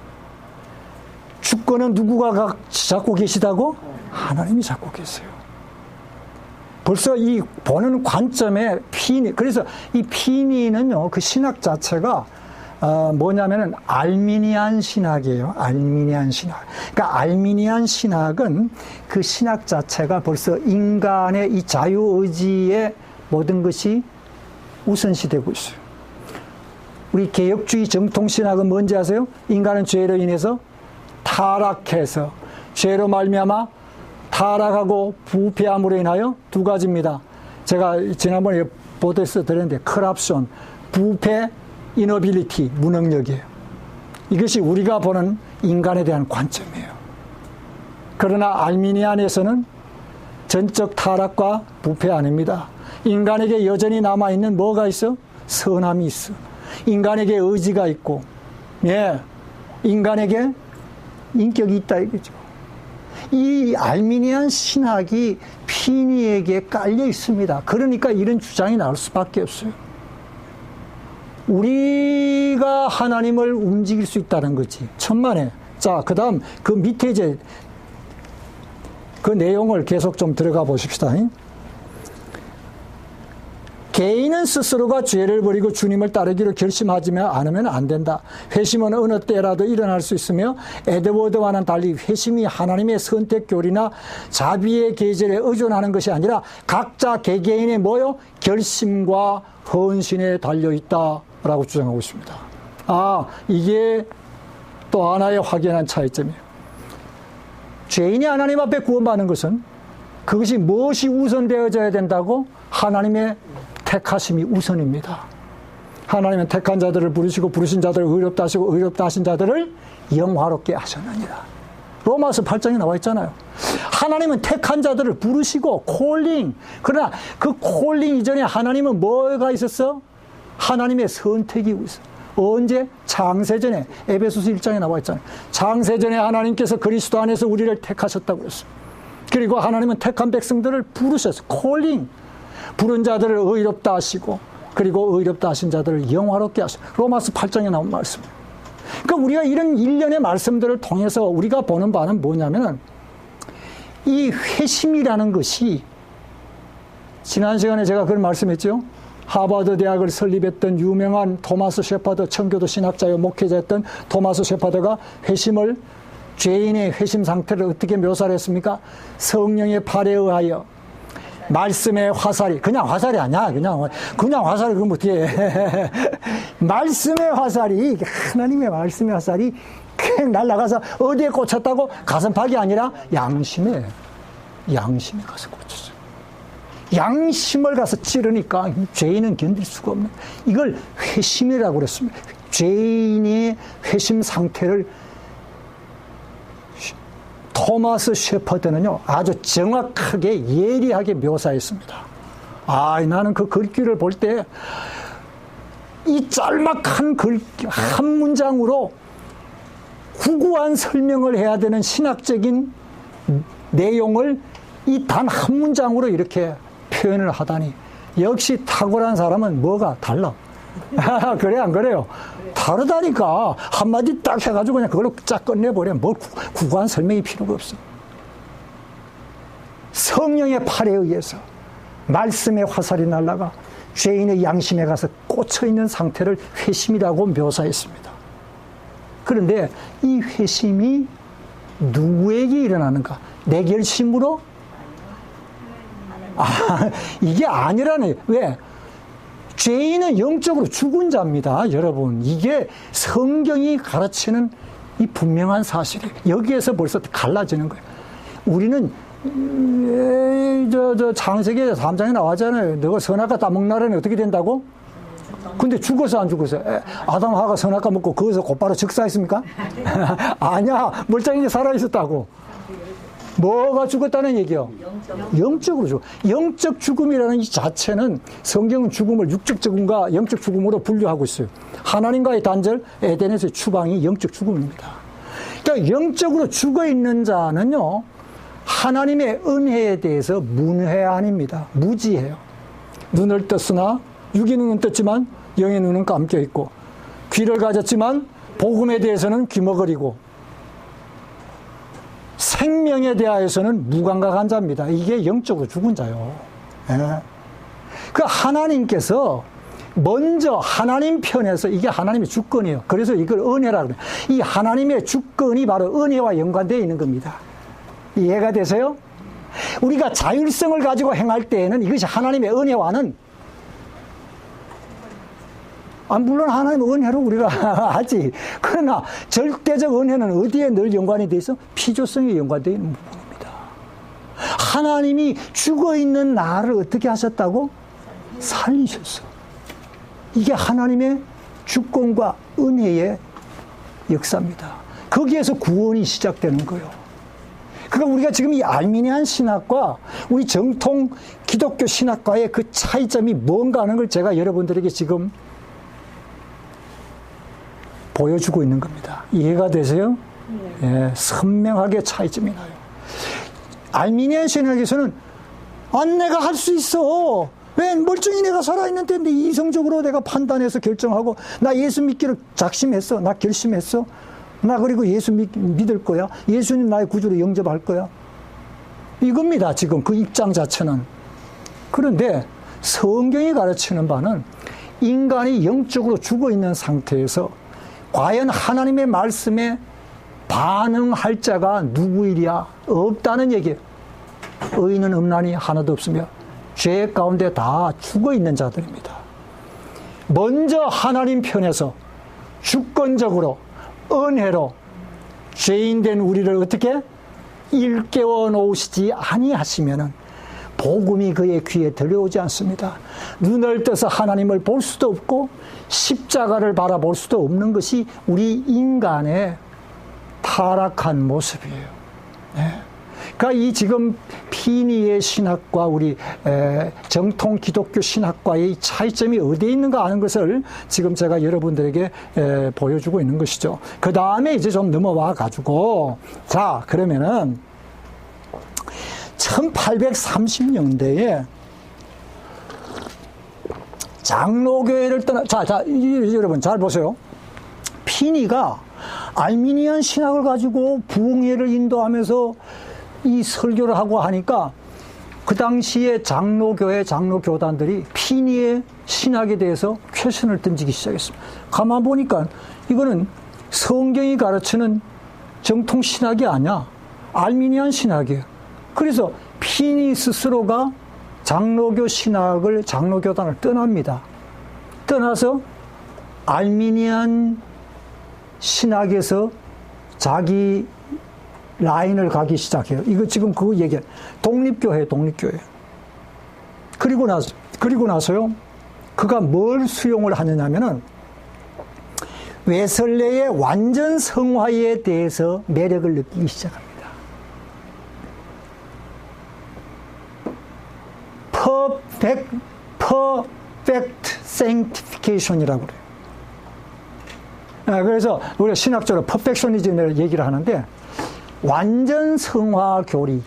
주권은 누구가 잡고 계시다고? 하나님이 잡고 계세요. 벌써 이 보는 관점에 그래서 이 피니는요, 그 신학 자체가 뭐냐면은 알미니안 신학이에요. 알미니안 신학. 그러니까 알미니안 신학은 그 신학 자체가 벌써 인간의 이 자유의지의 모든 것이 우선시되고 있어요. 우리 개혁주의 정통신학은 뭔지 아세요? 인간은 죄로 인해서 타락해서 죄로 말미암아 타락하고 부패함으로 인하여 두 가지입니다. 제가 지난번에 보도에서 드렸는데 corruption, 부패, inability, 무능력이에요. 이것이 우리가 보는 인간에 대한 관점이에요. 그러나 알미니안에서는 전적 타락과 부패 아닙니다. 인간에게 여전히 남아있는 뭐가 있어? 선함이 있어. 인간에게 의지가 있고, 예, 인간에게 인격이 있다 이거죠. 이 알미니안 신학이 피니에게 깔려 있습니다. 그러니까 이런 주장이 나올 수밖에 없어요. 우리가 하나님을 움직일 수 있다는 거지. 천만에. 자, 그 다음 그 밑에 이제 그 내용을 계속 좀 들어가 보십시다. 개인은 스스로가 죄를 버리고 주님을 따르기로 결심하지 않으면 안 된다. 회심은 어느 때라도 일어날 수 있으며 에드워드와는 달리 회심이 하나님의 선택 교리나 자비의 계절에 의존하는 것이 아니라 각자 개개인의 뭐요? 결심과 헌신에 달려있다라고 주장하고 있습니다. 아, 이게 또 하나의 확연한 차이점이에요. 죄인이 하나님 앞에 구원받는 것은 그것이 무엇이 우선되어져야 된다고? 하나님의 택하심이 우선입니다. 하나님은 택한 자들을 부르시고 부르신 자들을 의롭다 하시고 의롭다 하신 자들을 영화롭게 하셨느니라. 로마서 8장에 나와 있잖아요. 하나님은 택한 자들을 부르시고 콜링. 그러나 그 콜링 이전에 하나님은 뭐가 있었어? 하나님의 선택이 있어. 언제? 창세전에 에베소서 1장에 나와 있잖아요. 창세전에 하나님께서 그리스도 안에서 우리를 택하셨다고 했어요. 그리고 하나님은 택한 백성들을 부르셨어요. 콜링. 부른 자들을 의롭다 하시고 그리고 의롭다 하신 자들을 영화롭게 하시고 로마서 8장에 나온 말씀이에요. 그러니까 우리가 이런 일련의 말씀들을 통해서 우리가 보는 바는 뭐냐면 이 회심이라는 것이 지난 시간에 제가 그런 말씀했죠. 하버드 대학을 설립했던 유명한 토마스 셰퍼드 청교도 신학자요 목회자였던 토마스 셰퍼드가 회심을 죄인의 회심 상태를 어떻게 묘사를 했습니까? 성령의 팔에 의하여 말씀의 화살이 그냥 화살이 아니야. 그냥 화살이 그럼 어떻게 해. 말씀의 화살이 하나님의 말씀의 화살이 그냥 날아가서 어디에 꽂혔다고? 가슴팍이 아니라 양심에 가서 꽂혔어요. 양심을 가서 찌르니까 죄인은 견딜 수가 없는 이걸 회심이라고 그랬습니다. 죄인의 회심 상태를 토마스 셰퍼드는요, 아주 정확하게 예리하게 묘사했습니다. 아, 나는 그 글귀를 볼 때 이 짤막한 한 문장으로 구구한 설명을 해야 되는 신학적인 내용을 이 단 한 문장으로 이렇게 표현을 하다니 역시 탁월한 사람은 뭐가 달라. 그래 안 그래요? 다르다니까. 한마디 딱 해가지고 그냥 그걸로 쫙 끝내버려. 뭘 구구한 설명이 필요가 없어. 성령의 팔에 의해서 말씀의 화살이 날아가 죄인의 양심에 가서 꽂혀있는 상태를 회심이라고 묘사했습니다. 그런데 이 회심이 누구에게 일어나는가? 내 결심으로? 이게 아니라네. 왜? 죄인은 영적으로 죽은 자입니다. 여러분, 이게 성경이 가르치는 이 분명한 사실이에요. 여기에서 벌써 갈라지는 거예요. 우리는 창세기 3장에 나왔잖아요. 너가 선악과 따먹나라는 어떻게 된다고? 근데 죽어서 안 죽어서? 아담 하가 선악과 먹고 거기서 곧바로 즉사했습니까? 아니야. 멀쩡히 살아있었다고. 뭐가 죽었다는 얘기요? 영적으로 죽어. 영적 죽음이라는 이 자체는 성경은 죽음을 육적 죽음과 영적 죽음으로 분류하고 있어요. 하나님과의 단절, 에덴에서의 추방이 영적 죽음입니다. 그러니까 영적으로 죽어 있는 자는요, 하나님의 은혜에 대해서 문외한입니다. 무지해요. 눈을 떴으나 육의 눈은 떴지만 영의 눈은 감겨 있고, 귀를 가졌지만 복음에 대해서는 귀머거리고, 생명에 대하여서는 무감각한 자입니다. 이게 영적으로 죽은 자요. 예. 그 하나님께서 먼저 하나님 편에서 이게 하나님의 주권이에요. 그래서 이걸 은혜라 그래요. 이 하나님의 주권이 바로 은혜와 연관되어 있는 겁니다. 이해가 되세요? 우리가 자율성을 가지고 행할 때에는 이것이 하나님의 은혜와는 물론 하나님의 은혜로 우리가 하지. 그러나 절대적 은혜는 어디에 늘 연관이 돼 있어? 피조성에 연관되어 있는 부분입니다. 하나님이 죽어있는 나를 어떻게 하셨다고? 살리셨어. 이게 하나님의 주권과 은혜의 역사입니다. 거기에서 구원이 시작되는 거예요. 그러니까 우리가 지금 이 알미니안 신학과 우리 정통 기독교 신학과의 그 차이점이 뭔가 하는 걸 제가 여러분들에게 지금 보여주고 있는 겁니다. 이해가 되세요? 예, 선명하게 차이점이 나요. 알미니안 신학에서는 내가 할 수 있어. 왜 멀쩡히 내가 살아있는데 내 이성적으로 내가 판단해서 결정하고 나 예수 믿기로 작심했어. 나 결심했어. 나 그리고 예수 믿을 거야. 예수님 나의 구주로 영접할 거야. 이겁니다. 지금 그 입장 자체는. 그런데 성경이 가르치는 바는 인간이 영적으로 죽어있는 상태에서 과연 하나님의 말씀에 반응할 자가 누구이랴? 없다는 얘기예요. 의인은 없나니 하나도 없으며 죄 가운데 다 죽어있는 자들입니다. 먼저 하나님 편에서 주권적으로 은혜로 죄인된 우리를 어떻게 일깨워 놓으시지 아니하시면은 복음이 그의 귀에 들려오지 않습니다. 눈을 떠서 하나님을 볼 수도 없고 십자가를 바라볼 수도 없는 것이 우리 인간의 타락한 모습이에요. 네. 그러니까 이 지금 피니의 신학과 우리 정통 기독교 신학과의 차이점이 어디에 있는가 하는 것을 지금 제가 여러분들에게 보여주고 있는 것이죠. 그 다음에 이제 좀 넘어와 가지고 자 그러면은 1830년대에 장로교회를 자 여러분 잘 보세요. 피니가 알미니안 신학을 가지고 부흥회를 인도하면서 이 설교를 하고 하니까 그 당시에 장로교회 장로교단들이 피니의 신학에 대해서 퀘션을 던지기 시작했습니다. 가만 보니까 이거는 성경이 가르치는 정통 신학이 아니야. 알미니안 신학이에요. 그래서 피니 스스로가 장로교 신학을 장로교단을 떠납니다. 떠나서 알미니안 신학에서 자기 라인을 가기 시작해요. 이거 지금 그거 얘기해. 독립교회. 그리고 나서요. 그가 뭘 수용을 하느냐면은 웨슬레의 완전 성화에 대해서 매력을 느끼기 시작합니다. perfect sanctification이라고 그래요. 그래서 우리가 신학적으로 퍼펙셔니즘을 얘기를 하는데 완전 성화 교리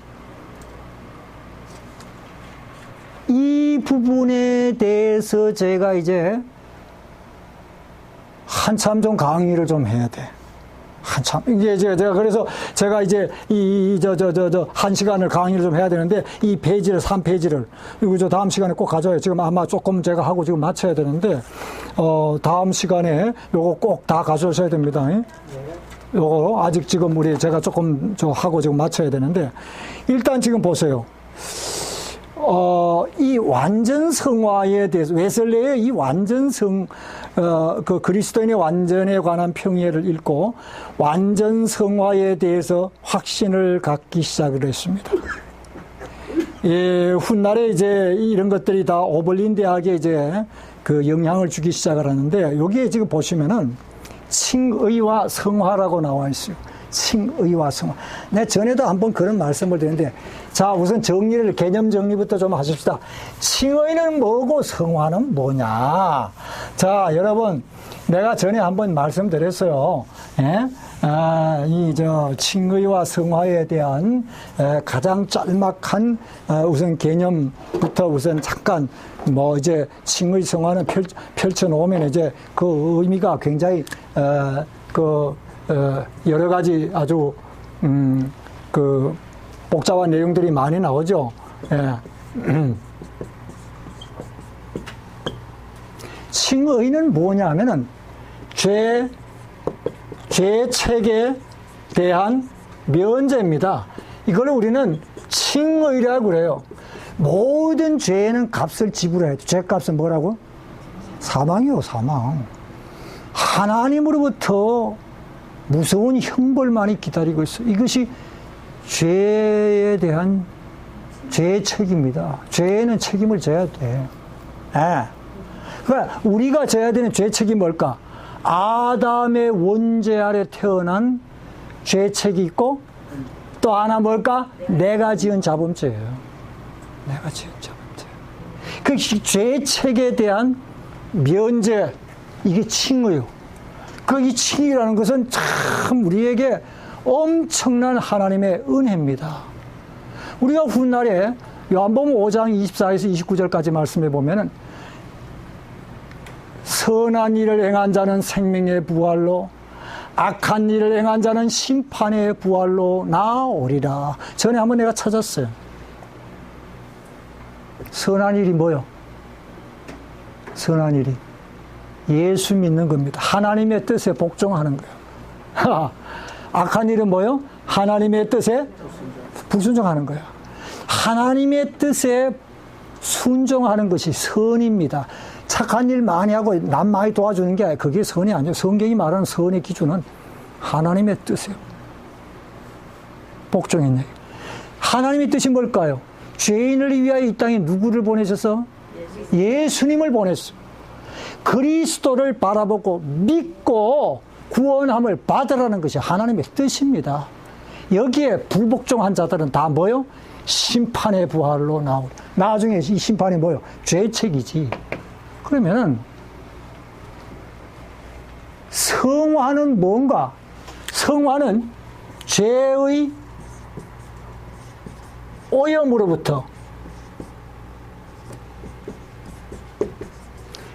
이 부분에 대해서 제가 이제 한참 좀 강의를 좀 해야 돼. 한참. 이제 제가 그래서 제가 이제 한 시간을 강의를 좀 해야 되는데 이 페이지를 3페이지를 이거 저 다음 시간에 꼭 가져요. 지금 아마 조금 제가 하고 지금 마쳐야 되는데 다음 시간에 요거 꼭 다 가져오셔야 됩니다. 요거 아직 지금 제가 조금 하고 지금 마쳐야 되는데 일단 지금 보세요. 이 완전 성화에 대해서 웨슬레의 이 완전 그 그리스도인의 완전에 관한 평예를 읽고 완전 성화에 대해서 확신을 갖기 시작을 했습니다. 훗날에 이제 이런 것들이 다 오벌린 대학에 이제 그 영향을 주기 시작을 하는데 여기에 지금 보시면은 칭의와 성화라고 나와 있어요. 칭의와 성화. 내가 전에도 한번 그런 말씀을 드렸는데 자 우선 개념 정리부터 좀 하십시다. 칭의는 뭐고 성화는 뭐냐. 자 여러분 내가 전에 한번 말씀드렸어요. 칭의와 성화에 대한 가장 짤막한 우선 개념부터 우선 잠깐 이제 칭의 성화는 펼쳐 놓으면 이제 그 의미가 굉장히 여러 가지 아주 그 복잡한 내용들이 많이 나오죠. 칭의는 뭐냐면은 죄책에 대한 면제입니다. 이걸 우리는 칭의라고 그래요. 모든 죄에는 값을 지불해야 돼. 죄값은 뭐라고? 사망이요, 사망. 하나님으로부터 무서운 형벌만이 기다리고 있어요. 이것이 죄에 대한 죄의 책임입니다. 죄에는 책임을 져야 돼. 그러니까 우리가 져야 되는 죄 책임이 뭘까? 아담의 원죄 아래 태어난 죄책이 있고 또 또 하나 뭘까? 내가 지은 자범죄예요. 내가 지은 자범죄. 그 죄책에 대한 면제, 이게 칭의요. 그 이 칭의라는 것은 참 우리에게 엄청난 하나님의 은혜입니다. 우리가 훗날에 요한복음 5장 24에서 29절까지 말씀해 보면은 선한 일을 행한 자는 생명의 부활로 악한 일을 행한 자는 심판의 부활로 나오리라. 전에 한번 내가 찾았어요. 선한 일이 뭐요? 선한 일이 예수 믿는 겁니다. 하나님의 뜻에 복종하는 거예요. 악한 일은 뭐요? 하나님의 뜻에 불순종하는 거예요. 하나님의 뜻에 순종하는 것이 선입니다. 착한 일 많이 하고 남 많이 도와주는 게 그게 선이 아니에요. 성경이 말하는 선의 기준은 하나님의 뜻이에요. 복종했네. 하나님의 뜻이 뭘까요? 죄인을 위하여 이 땅에 누구를 보내셔서? 예수님을 보냈어요. 그리스도를 바라보고 믿고 구원함을 받으라는 것이 하나님의 뜻입니다. 여기에 불복종한 자들은 다 뭐요? 심판의 부활로 나오고, 나중에 이 심판이 뭐요? 죄책이지. 그러면은 성화는 뭔가? 성화는 죄의 오염으로부터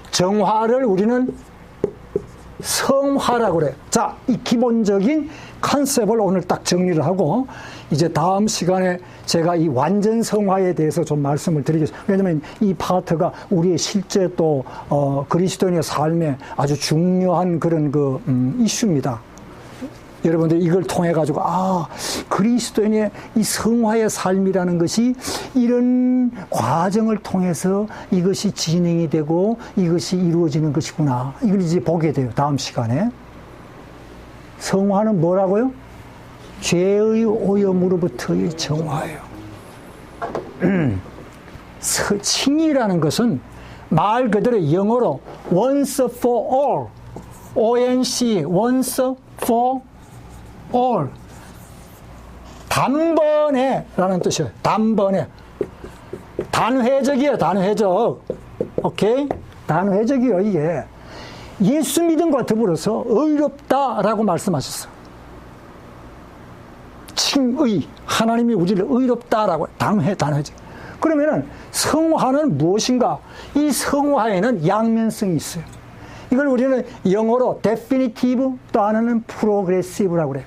정화를 우리는 성화라고 그래요. 자, 이 기본적인 컨셉을 오늘 딱 정리를 하고 이제 다음 시간에 제가 이 완전 성화에 대해서 좀 말씀을 드리겠습니다. 왜냐하면 이 파트가 우리의 실제 또 그리스도인의 삶에 아주 중요한 그런 이슈입니다. 여러분들 이걸 통해 가지고 그리스도인의 이 성화의 삶이라는 것이 이런 과정을 통해서 이것이 진행이 되고 이것이 이루어지는 것이구나. 이걸 이제 보게 돼요. 다음 시간에. 성화는 뭐라고요? 죄의 오염으로부터의 정화예요. 칭의라는 것은 말 그대로 영어로 once for all, ONC, once for all, 단번에 라는 뜻이에요. 단번에. 단회적이에요. 단회적. 오케이? 단회적이에요. 이게 예수 믿음과 더불어서 의롭다라고 말씀하셨어요. 칭의, 하나님이 우리를 의롭다라고 단회적. 그러면은 성화는 무엇인가? 이 성화에는 양면성이 있어요. 이걸 우리는 영어로 definitive, 또 하나는 progressive라고 그래요.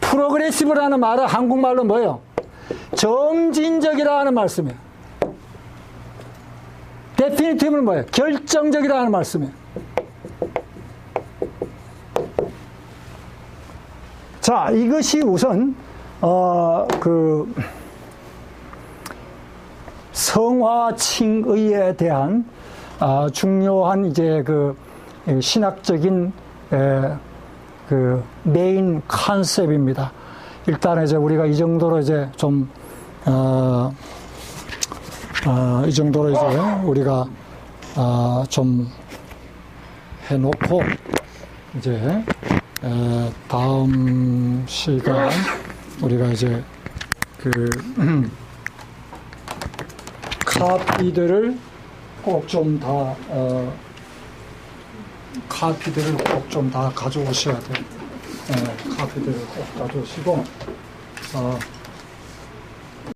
프로그레시브라는 말은 한국말로 뭐예요? 점진적이라는 말씀이에요. 데피니티브는 뭐예요? 결정적이라는 말씀이에요. 자, 이것이 우선 성화 칭의에 대한 중요한 이제 신학적인 메인 컨셉입니다. 일단 이제 우리가 이 정도로 이제 좀 이 정도로 이제 우리가 좀 해놓고 이제 다음 시간 우리가 이제 카피들을 꼭 좀 다 카피들을 꼭 좀 다 가져오셔야 돼요. 카피들을 꼭 가져오시고